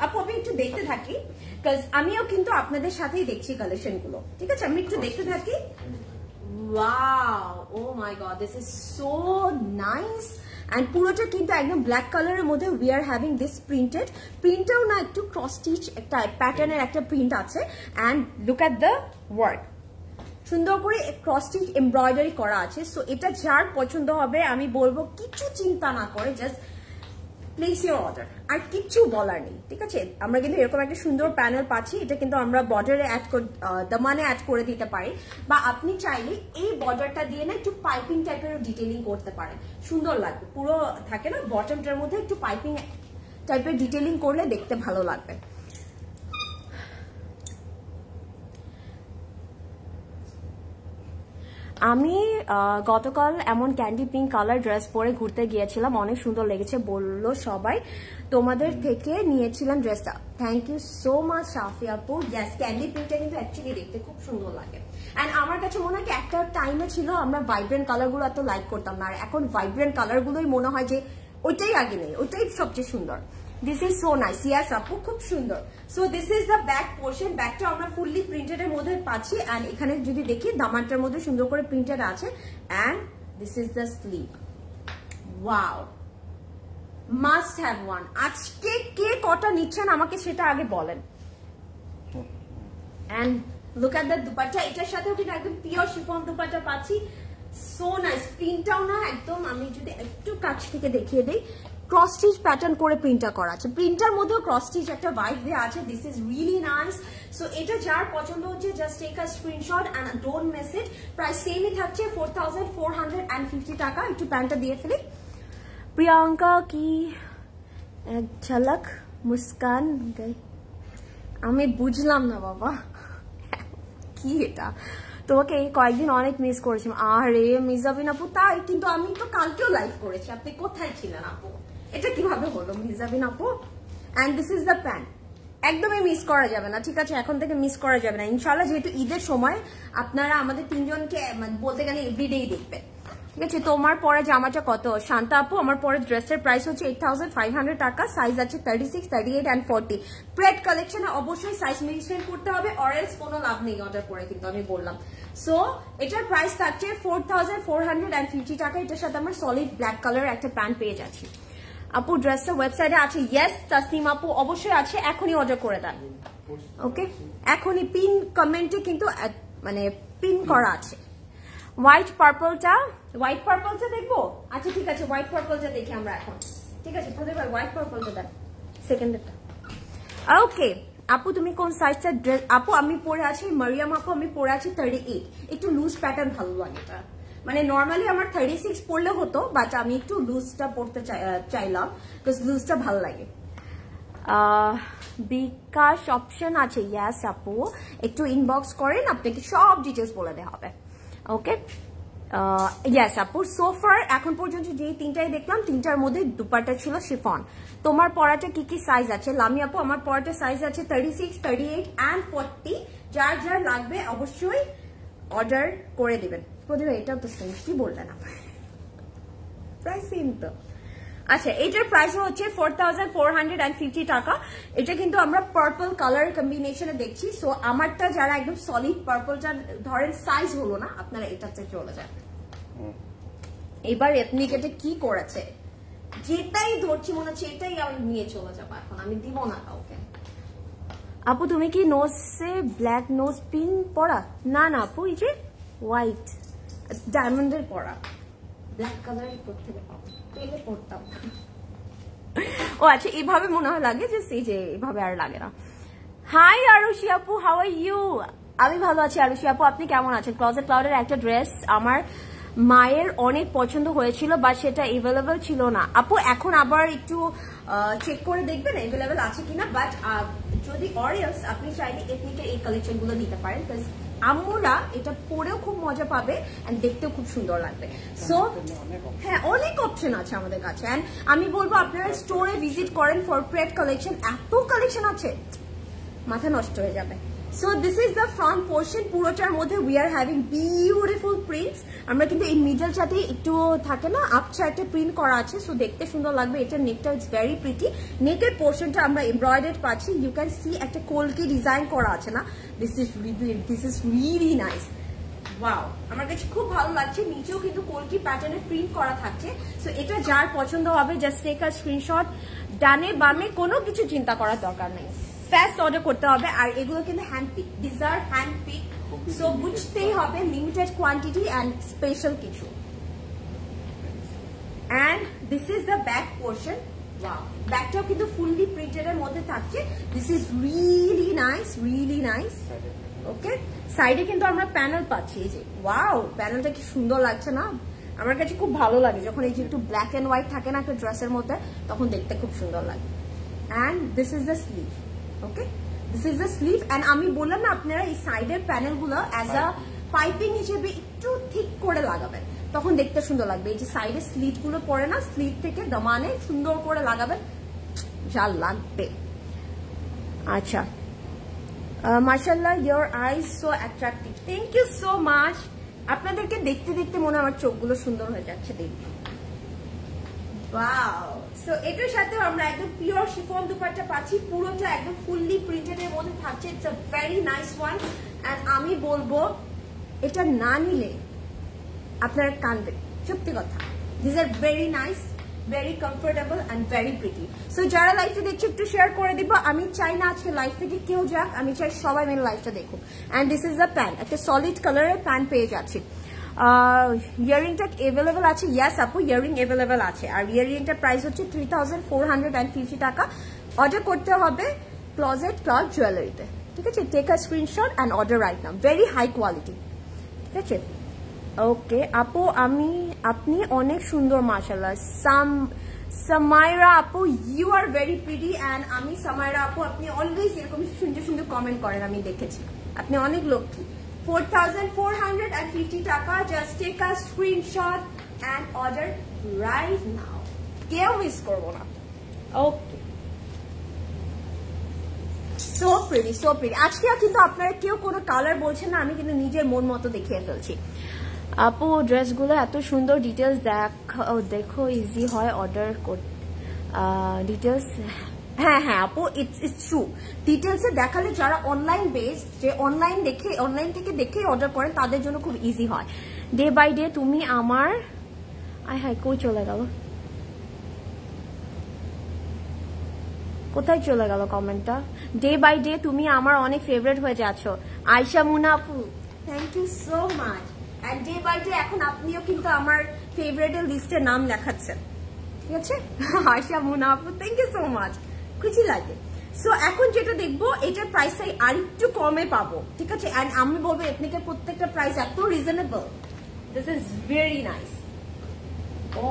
[SPEAKER 1] আপু আমি একটু দেখতে থাকি, বিকজ আমিও কিন্তু আপনাদের সাথেই দেখছি কালেকশন গুলো, ঠিক আছে? আমি একটু দেখতে থাকি। Wow, oh my god, this is so nice. And পুরোটা কিন্তু একদম ব্ল্যাক কালারের মধ্যে we are having this printed. প্রিন্টটাও না একটু ক্রস স্টিচ একটা প্যাটার্নের একটা প্রিন্ট আছে। And look at the work, সুন্দর করে ক্রস স্টিচ এমব্রয়ডারি করা আছে। সো এটা যার পছন্দ হবে আমি বলবো কিছু চিন্তা না করে জাস্ট প্লেস ইউর অর্ডার, আর কিচ্ছু বলার নেই, ঠিক আছে? আমরা কিন্তু এরকম একটা সুন্দর প্যানেল পাচ্ছি, এটা কিন্তু আমরা বর্ডারে দামানে অ্যাড করে দিতে পারি, বা আপনি চাইলে এই বর্ডারটা দিয়ে না একটু পাইপিং টাইপের ডিটেলিং করতে পারেন, সুন্দর লাগবে। পুরো থাকে না বটমটার মধ্যে একটু পাইপিং টাইপের ডিটেলিং করলে দেখতে ভালো লাগবে। আমি গতকাল এমন ক্যান্ডি পিঙ্ক কালার ড্রেস পরে ঘুরতে গিয়েছিলাম, অনেক সুন্দর লেগেছে বললো সবাই। তোমাদের থেকে নিয়েছিলাম ড্রেসটা। থ্যাংক ইউ সো মাচ শাফি আপু। ইয়েস, ক্যান্ডি পিঙ্কটা কিন্তু অ্যাকচুয়ালি দেখতে খুব সুন্দর লাগে। অ্যান্ড আমার কাছে মনে হয় একটা টাইমে ছিল আমরা ভাইব্রেন্ট কালারগুলো এত লাইক করতাম না, আর এখন ভাইব্রেন্ট কালারগুলোই মনে হয় যে ওইটাই আগে নেই, ওইটাই সবচেয়ে সুন্দর। This is so nice. Yes আপু, খুব সুন্দর। So this is the back portion. ব্যাকটা আমরা ফুললি প্রিন্টেড এর মধ্যে পাচ্ছি। অ্যান্ড এখানে যদি দেখি দামানটার মধ্যে সুন্দর করে প্রিন্টেড আছে। And this is the sleeve. Wow, must have one. আজকে কে কটা নিচ্ছেন আমাকে সেটা আগে বলেন। And look at the dupatta, এটার সাথেও কিন্তু একদম পিওর শিফন দুপাট্টা পাচ্ছি। So nice. প্রিন্টটাও না একদম, আমি যদি একটু কাছ থেকে দেখিয়ে দিই, ক্রস স্টিচ প্যাটার্ন করে প্রিন্টটা করা আছে। প্রিন্টার মধ্যেও ক্রস স্টিচ একটা ভাইব দেওয়া আছে। This is really nice. So এটা যার পছন্দ হচ্ছে just take a screenshot and don't miss it. Price সেমই থাকছে 4450 টাকা। একটু প্যান্টটা দিয়ে ফেলি। প্রিয়াঙ্কা কি এক ঝলক মুস্কান গাই, আমি বুঝলাম না বাবা কি এটা। তোমাকে এই কয়েকদিন অনেক মিস করেছি। আরে মিজাবিন আপু, তাই কিন্তু আমি তো কালকেও লাইভ করেছি, আপনি কোথায় ছিলেন আপু? এটা কিভাবে হলো মিজাবিন আপু? And this is the pant. একদমই মিস করা যাবে না, ঠিক আছে? এখন থেকে মিস করা যাবে না ইনশাল্লাহ, যেহেতু ঈদের সময় আপনারা আমাদের তিনজনকে বলতে গেলে এভরিডেই দেখবেন, ঠিক আছে? তোমার পরে জামাটা কত শান্তা আপু? আমার পরে ড্রেসের প্রাইস হচ্ছে 8500 টাকা। সাইজ আছে 36, 38 অ্যান্ড 40। প্রেড কালেকশনে অবশ্যই সাইজ মেনশন করতে হবে, অরেলস কোনো লাভ নেই অর্ডার করে, কিন্তু আমি বললাম। সো এটার প্রাইস থাকছে 4450 টাকা। এটার সাথে আমরা সলিড ব্ল্যাক কালার একটা প্যান্ট পেয়ে যাচ্ছি। আপু ড্রেসটা ওয়েবসাইটে আছে? ইয়েস তাসনিম আপু, অবশ্যই আছে, এখনই অর্ডার করে দেন। ওকে, এখনই পিন কমেন্টে কিন্তু মানে পিন করা আছে। হোয়াইট পার্পলটা দেখবো? আচ্ছা ঠিক আছে, হোয়াইট পার্পলটা দেখি আমরা এখন, ঠিক আছে? প্রতিবার হোয়াইট পার্পলটা দেন, সেকেন্ডেরটা। ওকে আপু, তুমি কোন সাইজটা ড্রেস? আপু আমি পরে আছি, মারিয়াম আপু আমি পরে আছি 38। একটু লুজ প্যাটার্ন ভালো লাগে এটা, মানে নর্মালি আমার 36 পরলে হতো, বাট আমি একটু লুজটা পরতে চাইলাম, বিকজ লুজটা ভালো লাগে। বিকাশ অপশন আছে? ইয়াস আপু, একটু ইনবক্স করেন, আপনাকে সব ডিটেলস বলে দেওয়া হবে। ওকে, ইয়েস আপু। সোফার এখন পর্যন্ত যে তিনটাই দেখলাম, তিনটার মধ্যে দুপাট্টা ছিল শিফন। তোমার পরাটা কি কি সাইজ আছে? লামি আপু আমার পরাটা সাইজ আছে 36, 38 অ্যান্ড 40। যার যার লাগবে অবশ্যই অর্ডার করে দিবেন। প্রতিভা এটাও তো সেম, কি বললেন আপনি? প্রাইস সেম তো। আচ্ছা, এটার প্রাইস হচ্ছে 4450 টাকা। এটা কিন্তু আমরা পার্পল কালার কম্বিনেশনে দেখছি। সো আমারটা যারা একদম সলিড পার্পলটা ধরেন সাইজ হলো না, আপনারা এটাতে চলে যান। এবার এথনিক এটা কি করেছে, যেটাই ধরছি মনে হচ্ছে এটাই আমি নিয়ে চলে যাবো, এখন আমি দিব না কাউকে। আপু তুমি কি নোজে ব্ল্যাক নোজ পিন পরা? না না আপু, এই যে হোয়াইট ডায়মন্ডের পরা, ব্ল্যাক কালারই করতে পেলে পড়তাম। ও আচ্ছা, এইভাবে মনে হয় লাগে যে সেই যে এইভাবে আর লাগে না। হাই আরুষি আপু, হাউ আর ইউ? আমি ভালো আছি আরুষি আপু, আপনি কেমন আছেন? ক্লজেট ক্লাউডের একটা ড্রেস আমার মায়ের অনেক পছন্দ হয়েছিল, বাট সেটা এভেলেবেল ছিল না আপু। এখন আবার একটু চেক করে দেখবেন এভেলেবেল আছে কিনা, বাট যদি অরিয়ালস আপনি চাইলে এথনিকের এই কালেকশন গুলো নিতে পারেন, আম্মুরা এটা পরেও খুব মজা পাবে এন্ড দেখতেও খুব সুন্দর লাগবে। সো হ্যাঁ, অনেক অপশন আছে আমাদের কাছে। এন্ড আমি বলবো আপনারা স্টোরে ভিজিট করেন ফর প্রেড কালেকশন, এত কালেকশন আছে মাথা নষ্ট হয়ে যাবে। So this is the front portion, পুরোটার মধ্যে we are having beautiful prints। আমরা কিন্তু এই মিডল সাথে একটু থাকে না আপচা একটা প্রিন্ট করা আছে, সো দেখতে সুন্দর লাগবে। এটা নেকটা ইটস ভেরি প্রিটি। নেকের পোর্শনটা আমরা এমব্রয়ডারি পাচ্ছি, ইউ ক্যান সি একটা কলকি ডিজাইন করা আছে না, this is really nice. Wow, আমার কাছে খুব ভালো লাগছে। নিচেও কিন্তু কলকি প্যাটার্নের প্রিন্ট করা থাকছে। সো এটা যার পছন্দ হবে জাস্ট টেক আ স্ক্রিনশট। ডানে বামে কোনো কিছু চিন্তা করার দরকার নেই, ফাস্ট অর্ডার করতে হবে। আর এগুলো কিন্তু hand pick, this are hand pick, so বুঝতেই হবে লিমিটেড কোয়ান্টিটি অ্যান্ড স্পেশাল কিছু। And this is the back portion. Wow, ব্যাকটাও কিন্তু ফুললি প্রিন্টেড এর মধ্যে থাকছে। This is really nice, really nice. Okay, সাইডে কিন্তু আমরা প্যানেল পাচ্ছি, এই যে ওয়াও, প্যানেলটা কি সুন্দর লাগছে না? আমার কাছে খুব ভালো লাগে যখন এই যে একটু ব্ল্যাক এন্ড হোয়াইট থাকে না একটা ড্রেসের মধ্যে, তখন দেখতে খুব সুন্দর লাগে। And this is the sleeve. Okay, this is the sleeve. And আমি বললাম না আপনারা এই সাইডের প্যানেলগুলো অ্যাজ আ পাইপিং হিসেবে একটু ঠিক করে লাগাবেন, তখন দেখতে সুন্দর লাগবে। এই যে সাইডে স্লিট গুলো পরে না, স্লিট থেকে দমানে সুন্দর করে লাগাবেন, যা লাগবে। আচ্ছা, মাশাআল্লাহ, your eyes so attractive, thank you so much. আপনাদেরকে দেখতে দেখতে মনে আমার চোখগুলো সুন্দর হয়ে যাচ্ছে দেখি। ওয়াও, সো এটার সাথেও আমরা একদম পিওর শিফন দুপাট্টা পাচ্ছি, পুরোটা একদম ফুললি প্রিন্টেড এর মধ্যে থাকছে। It's a very nice one. And আমি বলবো এটা না নিলে আপনারা কাঁদবেন, সত্যি কথা। This are very nice, very comfortable and very pretty. So যারা লাইভটা দেখছে একটু শেয়ার করে দিব। আমি চাই না আজকে লাইভ থেকে কেউ যাক, আমি চাই সবাই মিলে লাইভটা দেখুক। And this is the pant, একটা সলিড কালারের প্যান্ট পেয়ে যাচ্ছি। ইয়ারিংটা অ্যাভেলেবেল আছে? ইয়াস আপু, ইয়ারিং অ্যাভেলেবেল আছে। আর ইয়ারিংটার প্রাইস হচ্ছে 3450 টাকা। অর্ডার করতে হবে ক্লজেট ক্লথ জুয়েলারিতে, ঠিক আছে? Take a screenshot and order right now, very high quality, ঠিক আছে? ওকে আপু, আপনি অনেক সুন্দর মাশাআল্লাহ। সামাইরা আপু, you are very pretty. And আমি সামাইরা আপু, আপনি অলওয়েজ এরকম সুন্দর সুন্দর কমেন্ট করেন, আমি দেখেছি, আপনি অনেক লক্ষ্মী। 4450 টাকা, just take a screenshot and order right now, কেউ মিস করবো না। Okay, so pretty, so pretty. আজকে কিন্তু আপনারা কেউ কোনো কালার বলছেন না, আমি কিন্তু নিজের মন মতো দেখিয়ে ফেলছি। আপু ড্রেসগুলো এত সুন্দর, ডিটেলস দেখো ইজি হয় অর্ডার করতে, ডিটেলস। হ্যাঁ হ্যাঁ আপু, ইটস ট্রু। ডিটেলসে দেখালে যারা অনলাইন বেস, যে অনলাইন থেকে দেখে অর্ডার করেন, তাদের জন্য খুব ইজি হয়। ডে বাই ডে তুমি আমার, হাই কই চলে গেল, কোথায় চলে গেল কমেন্টটা? ডে বাই ডে তুমি আমার অনেক ফেভারিট হয়ে যাচ্ছ। আয়শা মুনা আপু, thank you so much. And day by day এখন আপনিও কিন্তু আমার ফেভারিটের লিস্টে নাম লেখাচ্ছেন, ঠিক আছে? আয়শা মুনা আপু, থ্যাংক ইউ সো মাচ, খুশি লাগে। সো এখন যেটা দেখবো, এটার প্রাইস আর একটু কমে পাবো, ঠিক আছে? এন্ড আমি বলবো এথনিকের প্রত্যেকটা প্রাইস এত reasonable, this is very nice. Oh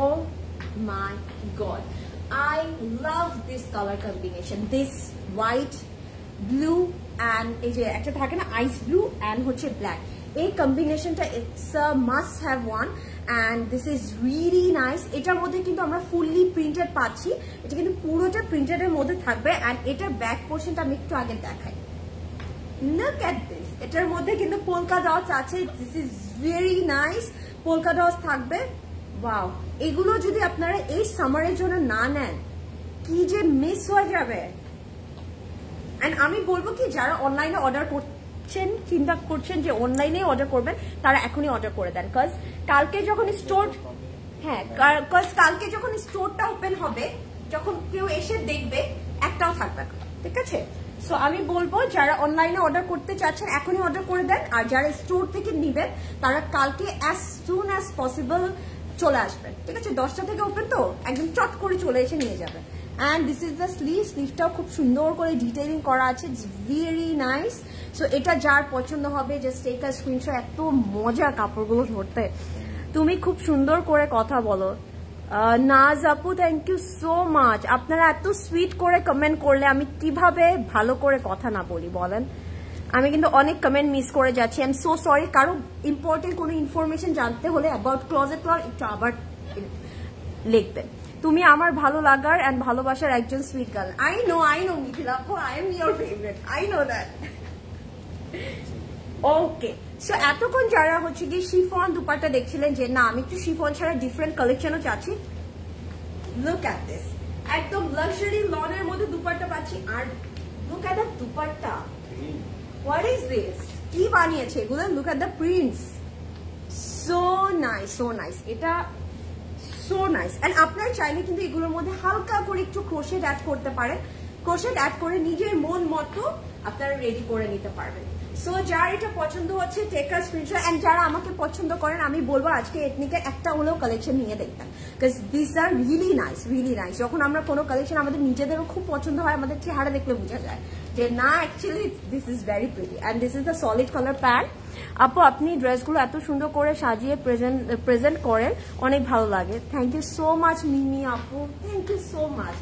[SPEAKER 1] my god, I love this color combination, this white, blue and এই যে একটা থাকে না ice blue and হচ্ছে black, এই কম্বিনেশনটা it's a must have one and this is really nice. এটার মধ্যে কিন্তু আমরা ফুললি প্রিন্টেড পাচ্ছি, এটা কিন্তু পুরোটা প্রিন্টেড এর মধ্যে থাকবে। and এটার ব্যাক পোর্শনটা আমি একটু আগে দেখাই, look at this, এটার মধ্যে কিন্তু পোলকা ডটস আছে, this is very nice, polka dots থাকবে। ওয়াও, এগুলো যদি আপনারা এই সামারের জন্য না নেন, কি যে মিস হয়ে যাবে। এন্ড আমি বলবো কি, যারা অনলাইনে অর্ডার করছেন, চিন্তা করছেন যে অনলাইনে অর্ডার করবেন, তারা এখনই অর্ডার করে দেন। কজ কালকে যখন কালকে যখন স্টোরটা ওপেন হবে, যখন কেউ এসে দেখবে, একটাও থাকবে না, ঠিক আছে? সো আমি বলবো যারা অনলাইনে অর্ডার করতে চাচ্ছেন এখনই অর্ডার করে দেন, আর যারা স্টোর থেকে নিবেন তারা কালকে অ্যাজ সুন অ্যাজ পসিবল চলে আসবেন, ঠিক আছে? 10টা থেকে ওপেন, তো একদম চট করে চলে এসে নিয়ে যাবেন। And this is the sleeve, স্লিভটাও খুব সুন্দর করে ডিটেইলিং করা আছে, ইটস ভেরি নাইস। সো এটা যার পছন্দ হবে জাস্ট টেক আ স্ক্রিনশট। এত মজা কাপড়গুলো ধরতে, তুমি খুব সুন্দর করে কথা বলো। নাজ আপু, থ্যাংক ইউ সো মাচ। আপনারা এত সুইট করে কমেন্ট করলে আমি কিভাবে ভালো করে কথা না বলি বলেন? আমি কিন্তু অনেক কমেন্ট মিস করে যাচ্ছি, আই এম সো সরি। কারো ইম্পর্টেন্ট কোনো ইনফরমেশন জানতে হলে অ্যাবাউট ক্লোজেট ক্লাউড একটু আবার লিখবেন। তুমি আমার ভালো লাগার অ্যান্ড ভালোবাসার একজন sweet girl. I know Mithila আপু, I am your favourite, I know that. Okay, so এতক্ষণ যারা হচ্ছে কি শিফন দুপাট্টা দেখছিলেন যে না আমি একটু শিফন ছাড়া ডিফারেন্ট কালেকশনও চাচ্ছি, লুক অ্যাট দিস, একদম লাক্সারি লনের মধ্যে দুপাট্টা পাচ্ছি। আর look at the dupatta, what is this, কি বানিয়েছে এগুলো, look at the prints, so nice so nice, এটা সো নাইস। এন্ড আপনার চাইলে কিন্তু এগুলোর মধ্যে হালকা করে একটু ক্রোশেট অ্যাড করতে পারেন, ক্রোশেট অ্যাড করে নিজের মন মতো আপনারা রেডি করে নিতে পারবেন। সো যার এটা পছন্দ হচ্ছে টেক আ স্ক্রিনশট, এন্ড যারা আমাকে পছন্দ করেন আমি বলবো আজকে এথনিকের একটা হলেও কালেকশন নিয়ে দেখতেন, because this are really nice, really nice. যখন আমরা কোনো কালেকশন আমাদের নিজেদেরও খুব পছন্দ হয়, আমাদের চেহারা দেখলে বোঝা যায় যে না actually this is very pretty, and this is the solid colour pant. আপু আপনি ড্রেসগুলো এত সুন্দর করে সাজিয়ে প্রেজেন্ট করেন, অনেক ভালো লাগে। থ্যাংক ইউ সো মাচ মিমি আপু, থ্যাংক ইউ সো মাচ।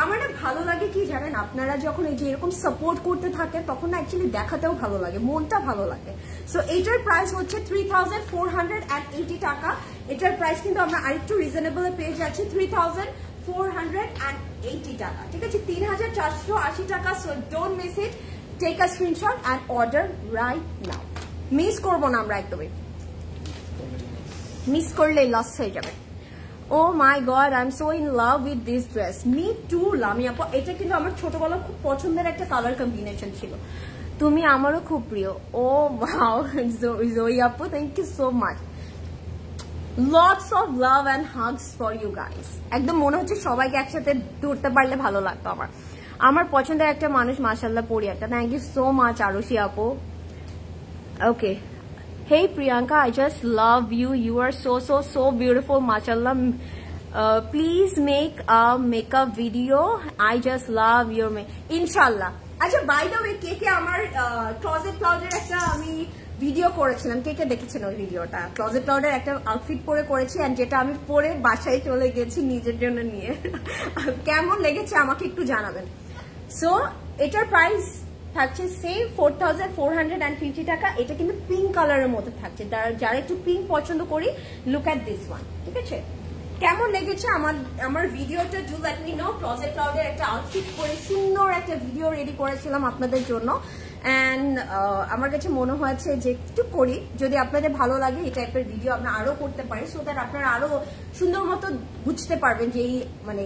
[SPEAKER 1] আমার না ভালো লাগে কি জানেন, আপনারা যখন এই যে এরকম সাপোর্ট করতে থাকেন তখন না অ্যাকচুয়ালি দেখাতেও ভালো লাগে, মনটা ভালো লাগে। সো এইটার প্রাইস হচ্ছে 3480 টাকা। এটার প্রাইস কিন্তু আমরা আরেকটু রিজনেবল পেয়ে যাচ্ছি 3480 টাকা, ঠিক আছে, 3480 টাকা। So don't miss it, take a screenshot and order right now. Miss করবো না আমরা একদমই, মিস করলে লস হয়ে যাবে। Oh my god, I'm so in love with this dress. Me too, লামি আপু। এটা কিন্তু আমার ছোটবেলা খুব পছন্দের একটা কালার কম্বিনেশন ছিল, তুমি আমারও খুব প্রিয়। ও ওয়াও জয়ী আপু, thank you so much. Lots of love and hugs for you guys. একদম মনে হচ্ছে সবাইকে একসাথে ধরতে পারলে ভালো লাগতো আমার। আমার পছন্দের একটা মানুষ মাশাআল্লাহ পরি একটা। Thank you so much Arushi আপু। Okay, hey Priyanka, I just love you, you are so beautiful, mashallah. Please make a makeup video, I just love your inshallah. আচ্ছা, বাই দ্য ওয়ে কে কে আমার ক্লোজেট ক্লাউডের একটা আমি ভিডিও করেছিলাম, কে কে দেখেছেন ওই ভিডিওটা? ক্লোজেট ক্লাউডের একটা আউটফিট পরে করেছি, এন্ড যেটা আমি পরে বাসায় চলে গেছি নিজের জন্য নিয়ে। কেমন লেগেছে আমাকে একটু জানাবেন। সো এটার প্রাইস থাকছে সেম 4450 টাকা। এটা কিন্তু পিঙ্ক কালারের মধ্যে থাকছে, যারা একটু পিঙ্ক পছন্দ করি, লুক অ্যাট দিস ওয়ান, ঠিক আছে। কেমন লেগেছে আমার ভিডিওটা, do let me know. Closet ক্লাউডের একটা আউটফিট করে সুন্দর একটা ভিডিও রেডি করেছিলাম আপনাদের জন্য, অ্যান্ড আমার কাছে মনে হয়েছে যে একটু করি, যদি আপনাদের ভালো লাগে এই টাইপের ভিডিও আমরা আরো করতে পারি, সো দ্যাট আপনারা আরো সুন্দর মতো বুঝতে পারবেন যে এই মানে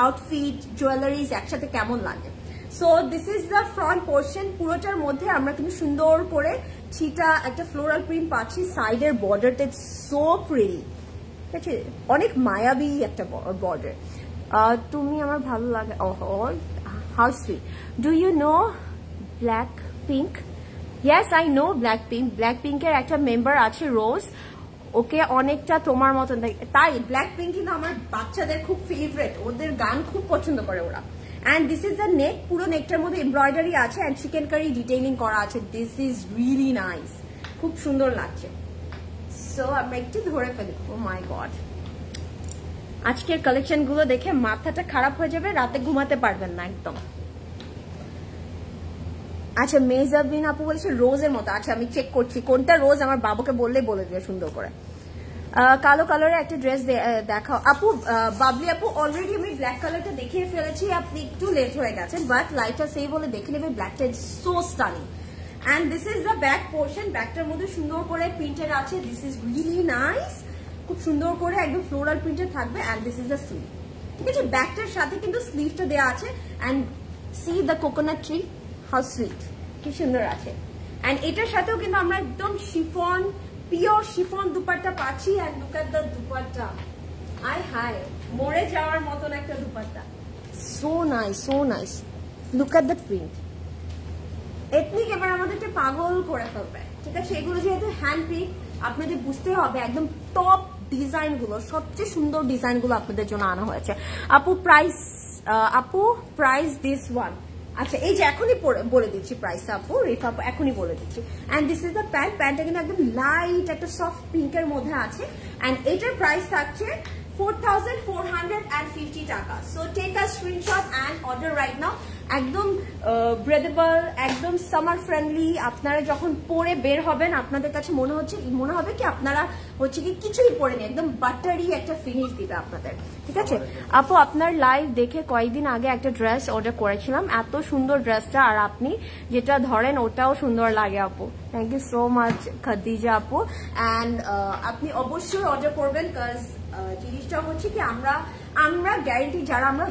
[SPEAKER 1] আউটফিট জুয়েলারিজ একসাথে কেমন লাগে। So this is the front portion, পুরোটার মধ্যে আমরা কিন্তু সুন্দর করে ছিটা একটা ফ্লোরাল প্রিন্ট পাচ্ছি। সাইডের বর্ডারটা সো প্রিটি, ঠিক আছে, অনেক মায়াবী একটা বর্ডার। তুমি আমার ভালো লাগে, how sweet. Do you know Black Pink? Yes I know Black Pink. ব্ল্যাক পিঙ্কের একটা মেম্বার আছে রোজ, ওকে অনেকটা তোমার মতন, তাই ব্ল্যাক পিঙ্ক কিন্তু আমার বাচ্চাদের খুব ফেভারিট, ওদের গান খুব পছন্দ করে ওরা। And this is the neck, পুরো নেকটার মধ্যে এমব্রয়ডারি আছে and চিকেন কারি ডিটেইলিং করা আছে। This is really nice, খুব সুন্দর লাগছে। সো আমরা একটু ধরে ফেলি। ও মাই গড, আজকের কালেকশন গুলো দেখে মাথাটা খারাপ হয়ে যাবে, রাতে ঘুমাতে পারবেন না একদম। আচ্ছা, মেজাবিন আপু বলছে রোজের মতো। আচ্ছা, আমি চেক করছি কোনটা রোজ, আমার বাবুকে বললে বলে দিবে সুন্দর করে। কালো কালারের একটা ড্রেস দেখাও আপু। বাবলি আপু, অলরেডি আমি ব্ল্যাক কালারটা দেখিয়ে ফেলেছি, আপনি একটু লেট হয়ে গেছেন, বাট লাইটটা সেই বলে দেখে নেবে। ব্ল্যাকটা is so stunning. And this is the back portion, ব্যাকটার মধ্যে সুন্দর করে প্রিন্টেড আছে। দিস ইজ রিয়েলি নাইস, খুব সুন্দর করে একদম ফ্লোরাল প্রিন্টেড থাকবে। And this is the sleeve, ঠিক আছে, ব্যাকটার সাথে কিন্তু স্লিভটা দেওয়া আছে। And C the coconut tree, how sweet, কি সুন্দর আছে। অ্যান্ড এটার সাথেও কিন্তু আমরা একদম শিফন, পিওর শিফন দুপাট্টা পাচ্ছি। আর লুক এট দ্য দুপাট্টা, আয় হায়, মরে যাওয়ার মতন একটা dupatta, so nice so nice. Look at the print, ethnic এবার আমাদেরকে পাগল করে ফেলবে, ঠিক আছে। এগুলো যেহেতু হ্যান্ড পিক, আপনাদের বুঝতে হবে একদম টপ ডিজাইন গুলো, সবচেয়ে সুন্দর ডিজাইন গুলো আপনাদের জন্য আনা হয়েছে। আপু প্রাইস দিস ওয়ান। আচ্ছা, এই যে এখনই বলে দিচ্ছি প্রাইস আপু, রেফা আপু এখনই বলে দিচ্ছি। And this is the pant, প্যান্টটা কিন্তু একদম লাইট একটা সফট পিঙ্কের মধ্যে আছে। অ্যান্ড এটার প্রাইস থাকছে 4450 টাকা। So take a screenshot and order right now. একদম ব্রেদেবল, একদম সামার ফ্রেন্ডলি। আপনারা যখন পরে বের হবেন আপনাদের কাছে মনে হবে কি আপনারা হচ্ছে কি কিছুই পরে নেই, একদম বাটারি একটা ফিনিশ দিবে আপনাদের। ঠিক আছে আপু, আপনার লাইভ দেখে কয়েকদিন আগে একটা ড্রেস অর্ডার করেছিলাম, এত সুন্দর ড্রেসটা, আর আপনি যেটা ধরেন ওটাও সুন্দর লাগে আপু। Thank you so much Khadija আপু। অ্যান্ড আপনি অবশ্যই অর্ডার করবেন, বিকজ জিনিসটা হচ্ছে কি আমরা গ্যারেন্টি, যারা আমরা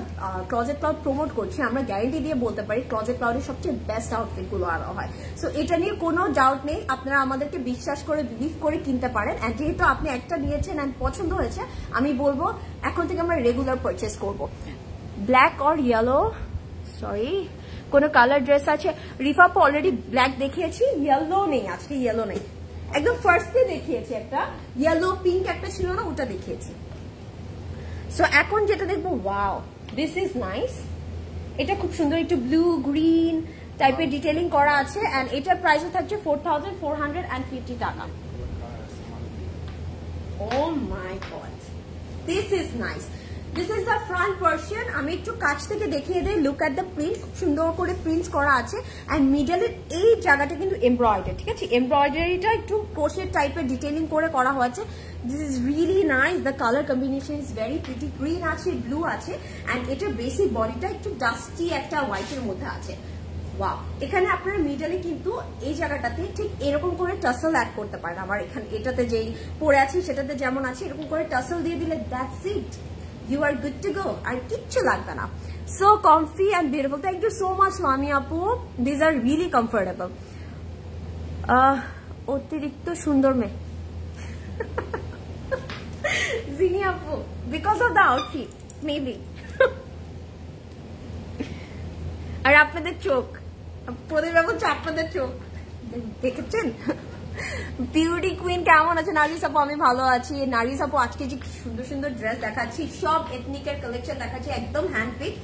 [SPEAKER 1] ক্লজেট ক্লাউড প্রমোট করছি, আমরা গ্যারেন্টি দিয়ে বলতে পারি ক্লজেট ক্লাউডের সবচেয়ে বেস্ট আউটফিট গুলো আনা হয়। সো এটা নিয়ে কোনো ডাউট নেই, আপনারা আমাদেরকে বিশ্বাস করে বিলিভ করে কিনতে পারেন। অ্যান্ড যেহেতু আপনি একটা নিয়েছেন অ্যান্ড পছন্দ হয়েছে, আমি বলবো এখন থেকে আমরা রেগুলার পারচেস করবো। ব্ল্যাক অর ইয়েলো, সরি কোনো কালার ড্রেস আছে? রিফাপু অলরেডি ব্ল্যাক দেখিয়েছি, ইয়েলো নেই, আজকে ইয়েলো নেই। একদম ফার্স্টে দেখিয়েছি একটা ইয়েলো পিঙ্ক একটা ছিল না, ওটা দেখিয়েছি। সো এখন যেটা দেখবো, ওয়াও দিস ইজ নাইস, এটা খুব সুন্দর, একটু ব্লু গ্রিন টাইপের ডিটেইলিং করা আছে। এন্ড এটার প্রাইসও থাকছে 4450 টাকা। Oh my god, this is nice. This is the front version. আমি একটু কাছ থেকে দেখিয়ে দিই, লুক এট দ্য প্রিন্ট, খুব সুন্দর করে প্রিন্টস করা আছে। অ্যান্ড মিডলের এই জায়গাটা কিন্তু এমব্রয়ডারি, ঠিক আছে, এমব্রয়ডারিটা একটু ক্রোশেট টাইপের ডিটেইলিং করে করা হয়েছে। This is really nice, the colour combination is very pretty, green আছে, ব্লু আছে, অ্যান্ড এটার বেসিক বডিটা একটু ডাস্টি একটা হোয়াইটের মধ্যে আছে। ওয়াও, এখানে আপনারা মিডলে কিন্তু এই জায়গাটাতে ঠিক এরকম করে টাসেল অ্যাড করতে পারেন। আমার এখানে এটাতে যেই পরে আছি সেটাতে যেমন আছে, এরকম করে টাসেল দিয়ে দিলে that's it, you are good to go, আর কিচ্ছু লাগবে না। So comfy and beautiful. Thank you so much Mami Apu, these are really comfortable. অতিরিক্ত সুন্দর মেয়ে জিনি আপু, because of the outfit maybe. আর আপনাদের চোখ, প্রদীপ বাবু আপনাদের চোখ দেখেছেন? বিউটি কুইন কেমন আছে? নার্গিস আপু আমি ভালো আছি। নার্গিস আপু আজকে যে সুন্দর সুন্দর ড্রেস দেখাচ্ছি, সব এথনিকের কালেকশন দেখাচ্ছি, একদম hand pick,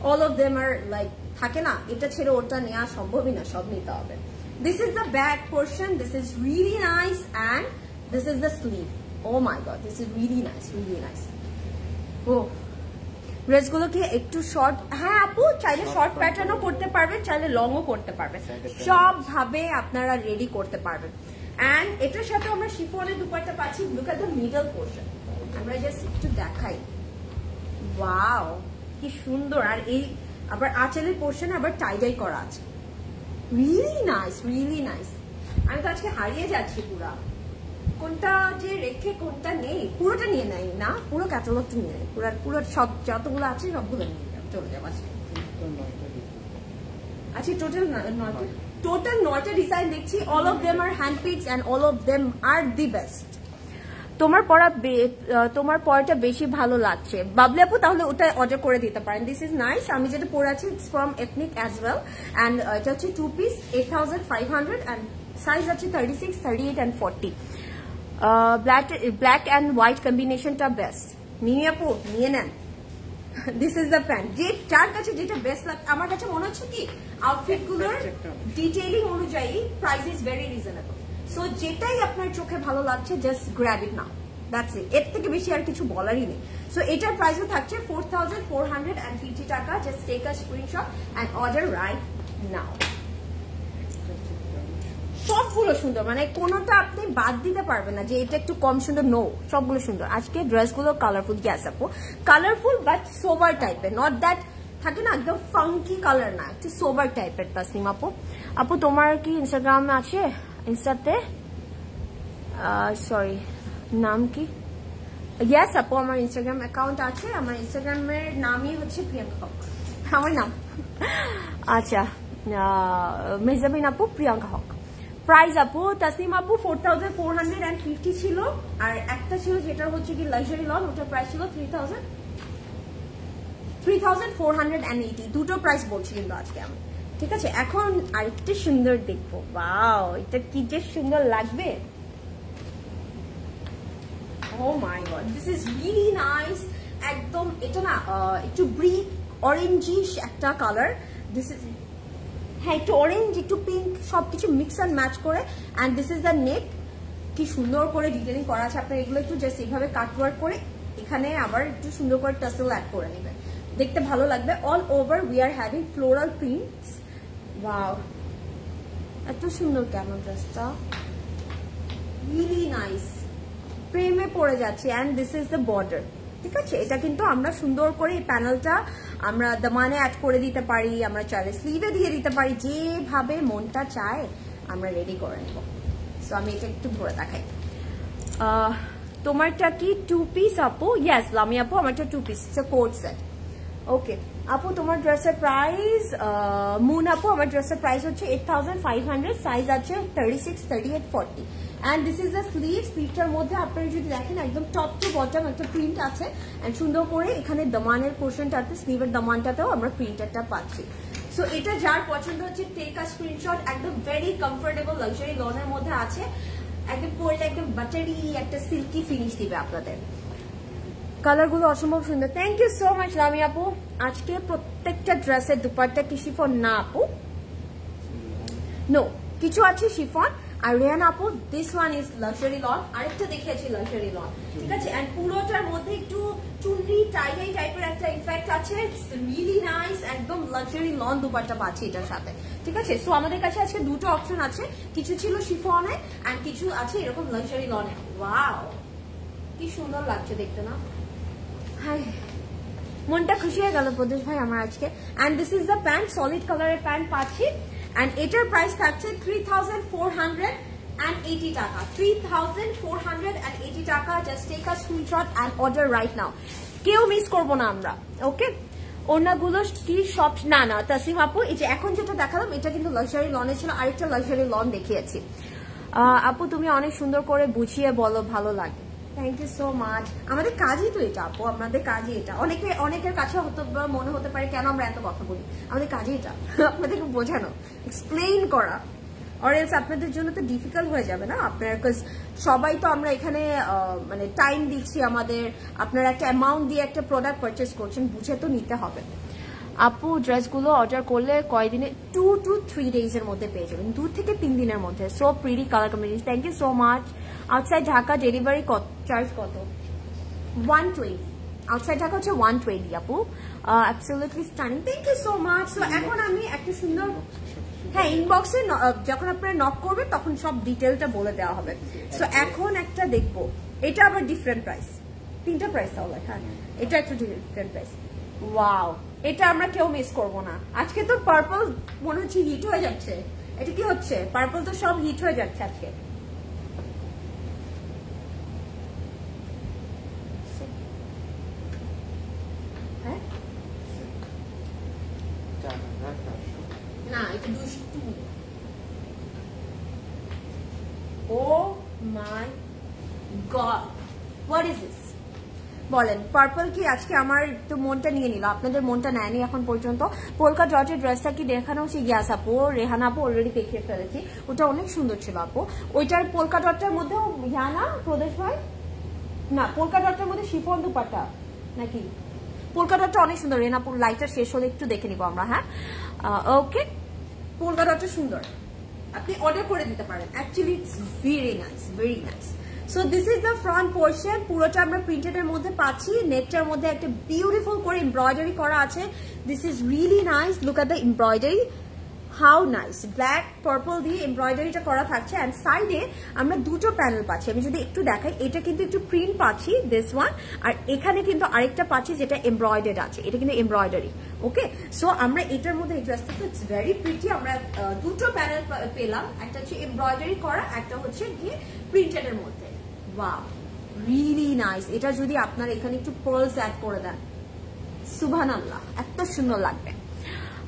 [SPEAKER 1] all of them are like, থাকে না এটা ছেড়ে ওটা নেওয়া সম্ভবই না, সব নিতে হবে। This is the back portion, this is really nice, and this is the sleeve. Oh my god, this is really nice, really nice. Oh ড্রেসগুলো কি একটু শর্ট? হ্যাঁ আপু, চাইলে শর্ট প্যাটার্নও করতে পারবেন, চাইলে লংও করতে পারবেন, সব ভাবে আপনারা রেডি করতে পারবেন। এন্ড এটার সাথে আমরা শিফনের দুপাট্টা পাচ্ছি। Look at the middle portion, আমরা জাস্ট একটু দেখাই, ওয়াও কি সুন্দর। আর এই আবার আঁচলের পোর্শনে আবার টাইডাই করা আছে, রিয়েলি নাইস, রিয়েলি নাইস। আমি তো আজকে হারিয়ে যাচ্ছি পুরা, কোনটা যে রেখে কোনটা নেই, পুরোটা নিয়ে নেই না, পুরো ক্যাটালগটা নিয়ে নেই, পুরো সব যতগুলো আছে সবগুলো নিয়ে চলে যাবো আজকে। আচ্ছা টোটাল 9টা ডিজাইন দেখছি, all of them are hand picks and all of them are the best. তোমার পরাটা বেশি ভালো লাগছে বাবলি আপু, তাহলে ওটা অর্ডার করে দিতে পারেন। দিস ইজ নাইস, আমি যেটা পরে আছি it's from ethnic as well, and এটা হচ্ছে 2 পিস 8500, অ্যান্ড সাইজ আছে 36, 38 and 40। ব্ল্যাক অ্যান্ড হোয়াইট কম্বিনেশনটা বেস্ট। মিমি আপু নিয়ে নেন, দিস ইজ দ্য প্যান্ট। যে যার কাছে যেটা বেস্ট লাগে, আমার কাছে মনে হচ্ছে কি আউটফিট গুলোর ডিটেইলিং অনুযায়ী price is very reasonable. So যেটাই আপনার চোখে ভালো লাগছে just grab it now, that's it, এর থেকে বেশি আর কিছু বলারই নেই। সো এটার প্রাইসও থাকছে 4450 টাকা। Just take a screenshot and order right now. সবগুলো সুন্দর, মানে কোনোটা আপনি বাদ দিতে পারবেন না যে এটা একটু কম সুন্দর, নো, সবগুলো সুন্দর। আজকে ড্রেসগুলো কালারফুল, গ্যাস আপু কালারফুল বাট সোবার টাইপের, নট দ্যাট থাকে না একদম ফাঙ্কি কালার না, একটু সোবার টাইপের। তাসনিম আপু, আপু তোমার কি ইনস্টাগ্রাম আছে? ইনস্টাতে সরি নাম কি? ইয়েস আপু, আমার ইনস্টাগ্রাম অ্যাকাউন্ট আছে, আমার ইনস্টাগ্রামের নামই হচ্ছে প্রিয়াঙ্কা হক, আমার নাম। আচ্ছা মেহজাবিন আপু, প্রিয়াঙ্কা হক। প্রাইস আপু তাসনিম আপু 4450 ছিল, আর একটা ছিল যেটা হচ্ছে কি লাক্সারি লন, ওটার প্রাইস ছিল 3480। দুটো প্রাইস বলছি কিন্তু আজকে আমি, ঠিক আছে। এখন আরেকটা সুন্দর দেখবো, ওয়াও এটা কি যে সুন্দর লাগবে, oh my god, this is really nice. একদম এটা না একটু ব্রিক অরেঞ্জিশ একটা কালার, দিস ইজ, হ্যাঁ একটু অরেঞ্জ একটু পিঙ্ক সবকিছু মিক্স অ্যান্ড ম্যাচ করে। And this is the neck, কি সুন্দর করে ডিটেলিং করা আছে। আপনার এগুলো একটু জাস্ট এইভাবে কাট ওয়ার্ক করে এখানে আবার একটু সুন্দর করে টাসেল অ্যাড করে নেবেন, দেখতে ভালো লাগবে। All over we are having floral prints. Wow, এত সুন্দর কেন ড্রেসটা, রিয়েলি নাইস, প্রেমে পড়ে যাচ্ছে। And this is the border, ঠিক আছে? এটা কিন্তু আমরা সুন্দর করে এই প্যানেলটা আমরা দামানে অ্যাড করে দিতে পারি, আমরা চাইলে স্লিভে দিয়ে দিতে পারি, যেভাবে মনটা চায় আমরা রেডি করে নেব। সো আমি এটা একটু ধরে দেখাই। তোমারটা কি 2 পিস আপু? ইয়েস লামি আপু, আমারটা 2 piece, it's a coat set. Okay আপু, তোমার ড্রেসের প্রাইস, মুন আপু আমার ড্রেসের প্রাইস হচ্ছে 8500, সাইজ আছে 36, 38, 40। And this is the sleeve. স্লিভটার মধ্যে আপনারা যদি দেখেন একদম টপ টু বটম একটা প্রিন্ট আছে, অ্যান্ড সুন্দর করে এখানে দামানের পোর্শনটাতে, স্লিভের দামানটাতেও আমরা প্রিন্টারটা পাচ্ছি। সো এটা যার পছন্দ হচ্ছে টেক আ স্ক্রিনশট। একদম ভেরি কমফোর্টেবল লাক্সারি লনের মধ্যে আছে, একদম পরলে একদম বাটারি একটা সিল্কি ফিনিশ দিবে আপনাদের। কালারগুলো অসম্ভব সুন্দর। থ্যাংক ইউ সো মাচ লামি আপু। আজকে প্রত্যেকটা ড্রেসের দুপাট্টা কি শিফন? না আপু, নো, কিছু আছে শিফন। আর রেহান আপু, this one is luxury loan, আরেকটা দেখিয়েছি লাক্সারি লন, ঠিক আছে? এন্ড পুরোটার মধ্যে একটু চুনরি টাইডাই টাইপের একটা ইফেক্ট আছে, ইটস রিয়েলি নাইস। একদম লাক্সারি লন দুপাট্টা পাচ্ছি এটার সাথে, ঠিক আছে? সো আমাদের কাছে আজকে দুটো অপশন আছে, কিছু ছিল শিফনে এন্ড কিছু আছে এরকম লাক্সারি লনে। ওয়াও, কি সুন্দর লাগছে দেখতে না? হাই, মনটা খুশি হয়ে গেল প্রদেশ ভাই আমার আজকে। And this is the pant, solid কালারের প্যান্ট পাচ্ছি। অ্যান্ড এটার প্রাইস থাকছে 3480 টাকা, 3480 টাকা। Just take a screenshot and order right now, কেউ মিস করবো না আমরা। ওকে, ওনাগুলো কি সব? না না তাসিম আপু, এই যে এখন যেটা দেখালাম এটা কিন্তু লাক্সারি লনে ছিল, আরেকটা লাক্সারি লন দেখিয়েছি। আপু তুমি অনেক সুন্দর করে বুঝিয়ে বলো, ভালো লাগে। Thank you so much. আমাদের কাজই তো এটা আপু, আমাদের কাজই এটা। অনেকের কাছে হয়তো মনে হতে পারে কেন আমরা এত কথা বলি, আমাদের কাজই এটা, আপনাদেরকে বোঝানো, এক্সপ্লেইন করা। অর এলস আপনাদের জন্য তো ডিফিকাল্ট হয়ে যাবে না আপনার, বিকজ সবাই তো আমরা এখানে মানে টাইম দিচ্ছি আমাদের, আপনারা একটা অ্যামাউন্ট দিয়ে একটা প্রোডাক্ট পারচেস করছেন, বুঝে তো নিতে হবে। আপু ড্রেসগুলো অর্ডার করলে কয়দিনে? 2 to 3 days এর মধ্যে পেয়ে যাবেন, 2 থেকে 3 দিনের মধ্যে। So pretty colour combination, thank you so much. Outside Dhaka delivery charge কত? 120। আউটসাইড ঢাকা হচ্ছে 120 আপু। Absolutely stunning, thank you so much. So এখন আমি একটা সুন্দর, হ্যাঁ ইনবক্সে যখন আপনারা নক করবেন তখন সব ডিটেলটা বলে দেওয়া হবে। সো এখন একটা দেখবো, এটা আবার ডিফারেন্ট প্রাইস, 3টা প্রাইস তাহলে। হ্যাঁ, এটা একটু ডিফারেন্ট প্রাইস। ওয়াও, এটা আমরা কেউ মিস করবো না। আজকে তো পার্পল মনে হচ্ছে হিট হয়ে যাচ্ছে। এটা কি হচ্ছে? পার্পল তো সব হিট হয়ে যাচ্ছে আজকে। হ্যাঁ না, এটা দুষ্টু। ও my god, what is this? বলেন, পার্পল কি আজকে আমার তো মনটা নিয়ে নিল, আপনাদের মনটা নেয়নি এখন পর্যন্ত। পোলকা ডটের ড্রেসটা কি দেখানো হচ্ছে? গ্যাস আপু, রেহানা আপু অলরেডি দেখিয়ে ফেলেছি, ওটা অনেক সুন্দর ছিল আপু। ওইটার পোলকা ডটটার মধ্যেও জানা প্রদেশ ভাই, না পোলকা ডটটার মধ্যে শিফন দুপাট্টা নাকি? পোলকা ডটটা অনেক সুন্দর। রেহানাপুর লাইটটা শেষ হলে একটু দেখে নিব আমরা। হ্যাঁ ওকে, পোলকা ডটটা সুন্দর, আপনি অর্ডার করে দিতে পারেন। Actually it's very nice, very nice. So this is the front portion, পুরোটা আমরা প্রিন্টেড এর মধ্যে পাচ্ছি। নেকটার মধ্যে একটা বিউটিফুল করে এমব্রয়ডারি করা আছে। This is really nice, look at the embroidery, how nice. Black purple দিয়ে এমব্রয়ডারিটা করা থাকছে। অ্যান্ড সাইডে আমরা দুটো প্যানেল পাচ্ছি, আমি যদি একটু দেখাই, এটা কিন্তু একটু প্রিন্ট পাচ্ছি, দিস ওয়ান। আর এখানে কিন্তু আরেকটা পাচ্ছি যেটা এমব্রয়ডারি আছে, এটা কিন্তু এমব্রয়ডারি। ওকে, সো আমরা এটার মধ্যে এই ড্রেসটা ইটস ভেরি প্রিটি। আমরা দুটো প্যানেল পেলাম, একটা হচ্ছে এমব্রয়ডারি করা, একটা হচ্ছে গিয়ে প্রিন্টেড এর মধ্যে। Wow, really nice. এটা যদি আপনার এখানে একটু পার্লস অ্যাড করে দেন, সুবহানাল্লাহ, এত সুন্দর লাগবে।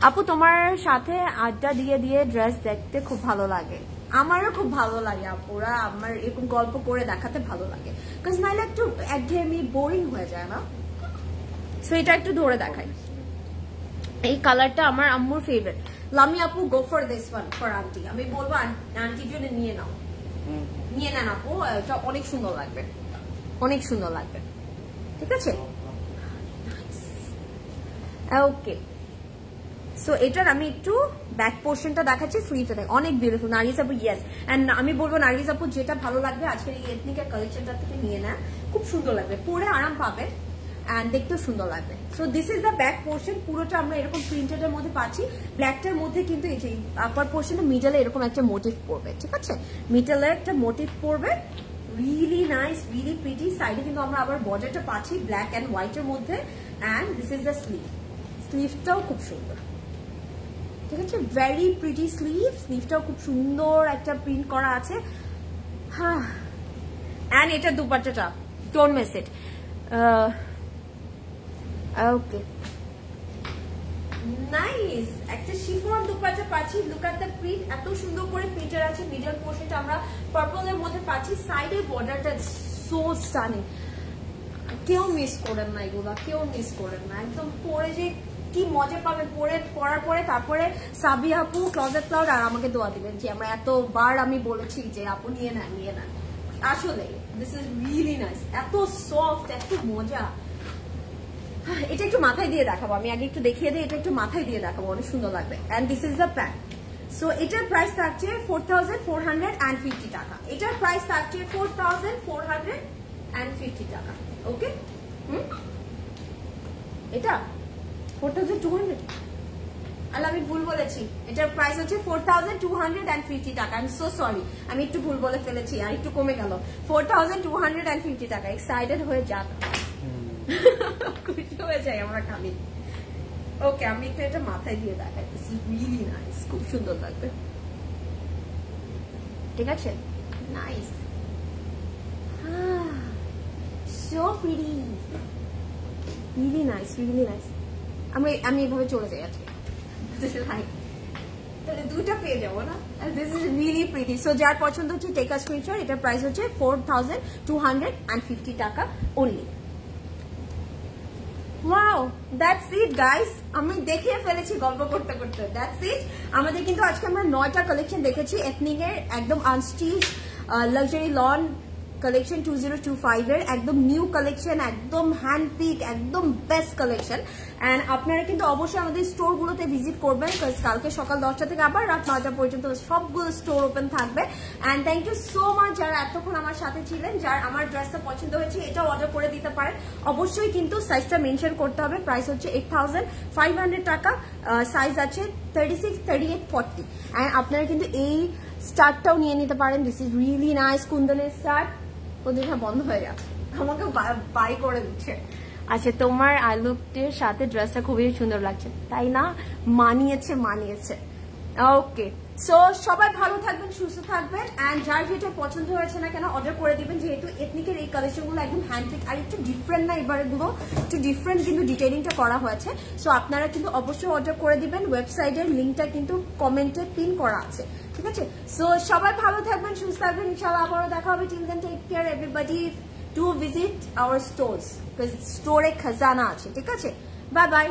[SPEAKER 1] আপু তোমার সাথে আড্ডা দিয়ে দিয়ে ড্রেস দেখতে খুব ভালো লাগে। আমারও খুব ভালো লাগে আপুরা, আমার এরকম গল্প করে দেখাতে ভালো লাগে, বিকজ নাইলে একটু একঘেয়েমি বোরিং হয়ে যায় না। সো এটা একটু ধরে দেখাই। এই কালারটা আমার আম্মুর ফেভারিট। লামি আপু, go for this one for aunty. আমি বলবো আন্টির জন্য নিয়ে নাও, নিয়ে নেন আপু, এটা অনেক সুন্দর লাগবে, অনেক সুন্দর লাগবে, ঠিক আছে? ওকে, সো এটার আমি একটু ব্যাক পোর্শনটা দেখাচ্ছি, স্লিভটা দেখ, অনেক বিউটিফুল। নার্গিস আপু, ইয়েস। এন্ড আমি বলবো নার্গিস আপু যেটা ভালো লাগবে আজকের এই এথনিকের কালেকশনটা থেকে নিয়ে নেন, খুব সুন্দর লাগবে, পরে আরাম পাবে। অ্যান্ড দেখতেও সুন্দর লাগবে। So this is the back portion, পুরোটা আমরা এরকম প্রিন্টেডের মধ্যে পাচ্ছি। ব্ল্যাকটার মধ্যে কিন্তু এই যে আপার পোর্শনে মিডলে এরকম একটা মোটিভ পড়বে, ঠিক আছে, মিডলে একটা মোটিভ পড়বে, রিয়েলি নাইস, রিয়েলি প্রিটি। সাইডে কিন্তু আমরা আবার বর্ডারটা পাচ্ছি ব্ল্যাক অ্যান্ড হোয়াইটের মধ্যে, and this is the sleeve, স্লিভটাও খুব সুন্দর, ঠিক আছে, ভেরি প্রিটি স্লিভ, স্লিভটাও খুব সুন্দর একটা প্রিন্ট করা আছে। হ্যাঁ, অ্যান্ড এটা দুপাট্টাটা don't miss it. Okay, nice একটা শিফন দুপাট্টা পাচ্ছি। লুক এট দ্য প্রিন্ট, এত সুন্দর করে প্রিন্টার আছে। মিডল পোর্শনটা আমরা পার্পলের মধ্যে পাচ্ছি, সাইডের বর্ডারটা সো স্টানিং। কেউ মিস করেন না এগুলা, কেউ মিস করেন না, একদম পরে যে কি মজা পাবেন পরার পরে। তারপরে সাবি আপু, ক্লজেট ক্লাউড আর আমাকে দোয়া দিবেন যে আমরা এতবার আমি বলেছি যে আপু নিয়ে নেন, নিয়ে নেন। আসলে দিস ইজ রিয়েলি নাইস, এত সফট, এত মজা। এটা একটু মাথায় দিয়ে দেখাবো, আমি আগে একটু দেখিয়ে দিই, এটা একটু মাথায় দিয়ে দেখাবো, অনেক সুন্দর লাগবে। And this is the pant. So এটার প্রাইস থাকছে 4450 টাকা। এটার প্রাইস থাকছে 4450 টাকা। ওকে, এটা 4200, আল্লাহ আমি ভুল বলেছি, এটার প্রাইস হচ্ছে 4250 টাকা। আই এম সো সরি, আমি একটু ভুল বলে ফেলেছি, আর একটু কমে গেল, 4250 টাকা। এক্সাইটেড হয়ে যাক, খুশি হয়ে যাই আমরা খালি। ওকে, আমি একটু এটা মাথায় দিয়ে দেখাই, দিস ইজ রিয়েলি নাইস, খুব সুন্দর লাগবে, ঠিক আছে, nice, so pretty, really nice, really nice. আমি এভাবে চলে যাই আজকে, তাহলে দুটা পেয়ে যাবো না। This is really pretty. So যার পছন্দ হচ্ছে টেক আ স্ক্রিনশট। এটার প্রাইস হচ্ছে 4250 টাকা only. Wow, that's it guys, আমি দেখিয়ে ফেলেছি গল্প করতে করতে। দ্যাটস ইট, আমাদের কিন্তু আজকে আমরা 9টা কালেকশন দেখেছি এথনিক এর, একদম আনস্টিচ লাক্সারি লন কালেকশন 2025 এর, একদম নিউ কালেকশন, একদম হ্যান্ড পিক, একদম বেস্ট কালেকশন। অ্যান্ড আপনারা কিন্তু অবশ্যই আমাদের স্টোরগুলোতে ভিজিট করবেন, কালকে সকাল 10টা থেকে আবার রাত 9টা পর্যন্ত সবগুলো স্টোর ওপেন থাকবে। And thank you so much যারা এতক্ষণ আমার সাথে ছিলেন। যার আমার ড্রেসটা পছন্দ হয়েছে এটাও অর্ডার করে দিতে পারেন, অবশ্যই কিন্তু সাইজটা মেনশন করতে হবে। প্রাইস হচ্ছে 8500 টাকা, সাইজ আছে 36, 38, 40। অ্যান্ড আপনারা কিন্তু এই স্টার্টটাও নিয়ে নিতে পারেন। দিস ইজ রিয়েলি নাইস, কুন্দনের স্টার্ট। ওদের বন্ধ হয়ে গেছে, আমাকে বাই করে দিচ্ছে। আচ্ছা, তোমার আলুকটির সাথে ড্রেসটা খুবই সুন্দর লাগছে, তাই না? মানিয়েছে, মানিয়েছে। ওকে, সো সবাই ভালো থাকবেন, সুস্থ থাকবেন। অ্যান্ড যার যেটা পছন্দ হয়েছে না কেন অর্ডার করে দিবেন, যেহেতু এথনিকের এই কালেকশনগুলো একদম হ্যান্ডপিক আর একটু ডিফারেন্ট না, এবারেগুলো একটু ডিফারেন্ট কিন্তু ডিটেইলিংটা করা হয়েছে। সো আপনারা কিন্তু অবশ্যই অর্ডার করে দিবেন, ওয়েবসাইটের লিঙ্কটা কিন্তু কমেন্টে পিন করা আছে, ঠিক আছে? সো সবাই ভালো থাকবেন, সুস্থ থাকবেন, ইনশাআল্লাহ আবারও দেখা হবে। Till then take care everybody, do visit our stores, because স্টোরে খাজানা আছে, ঠিক আছে? Bye by.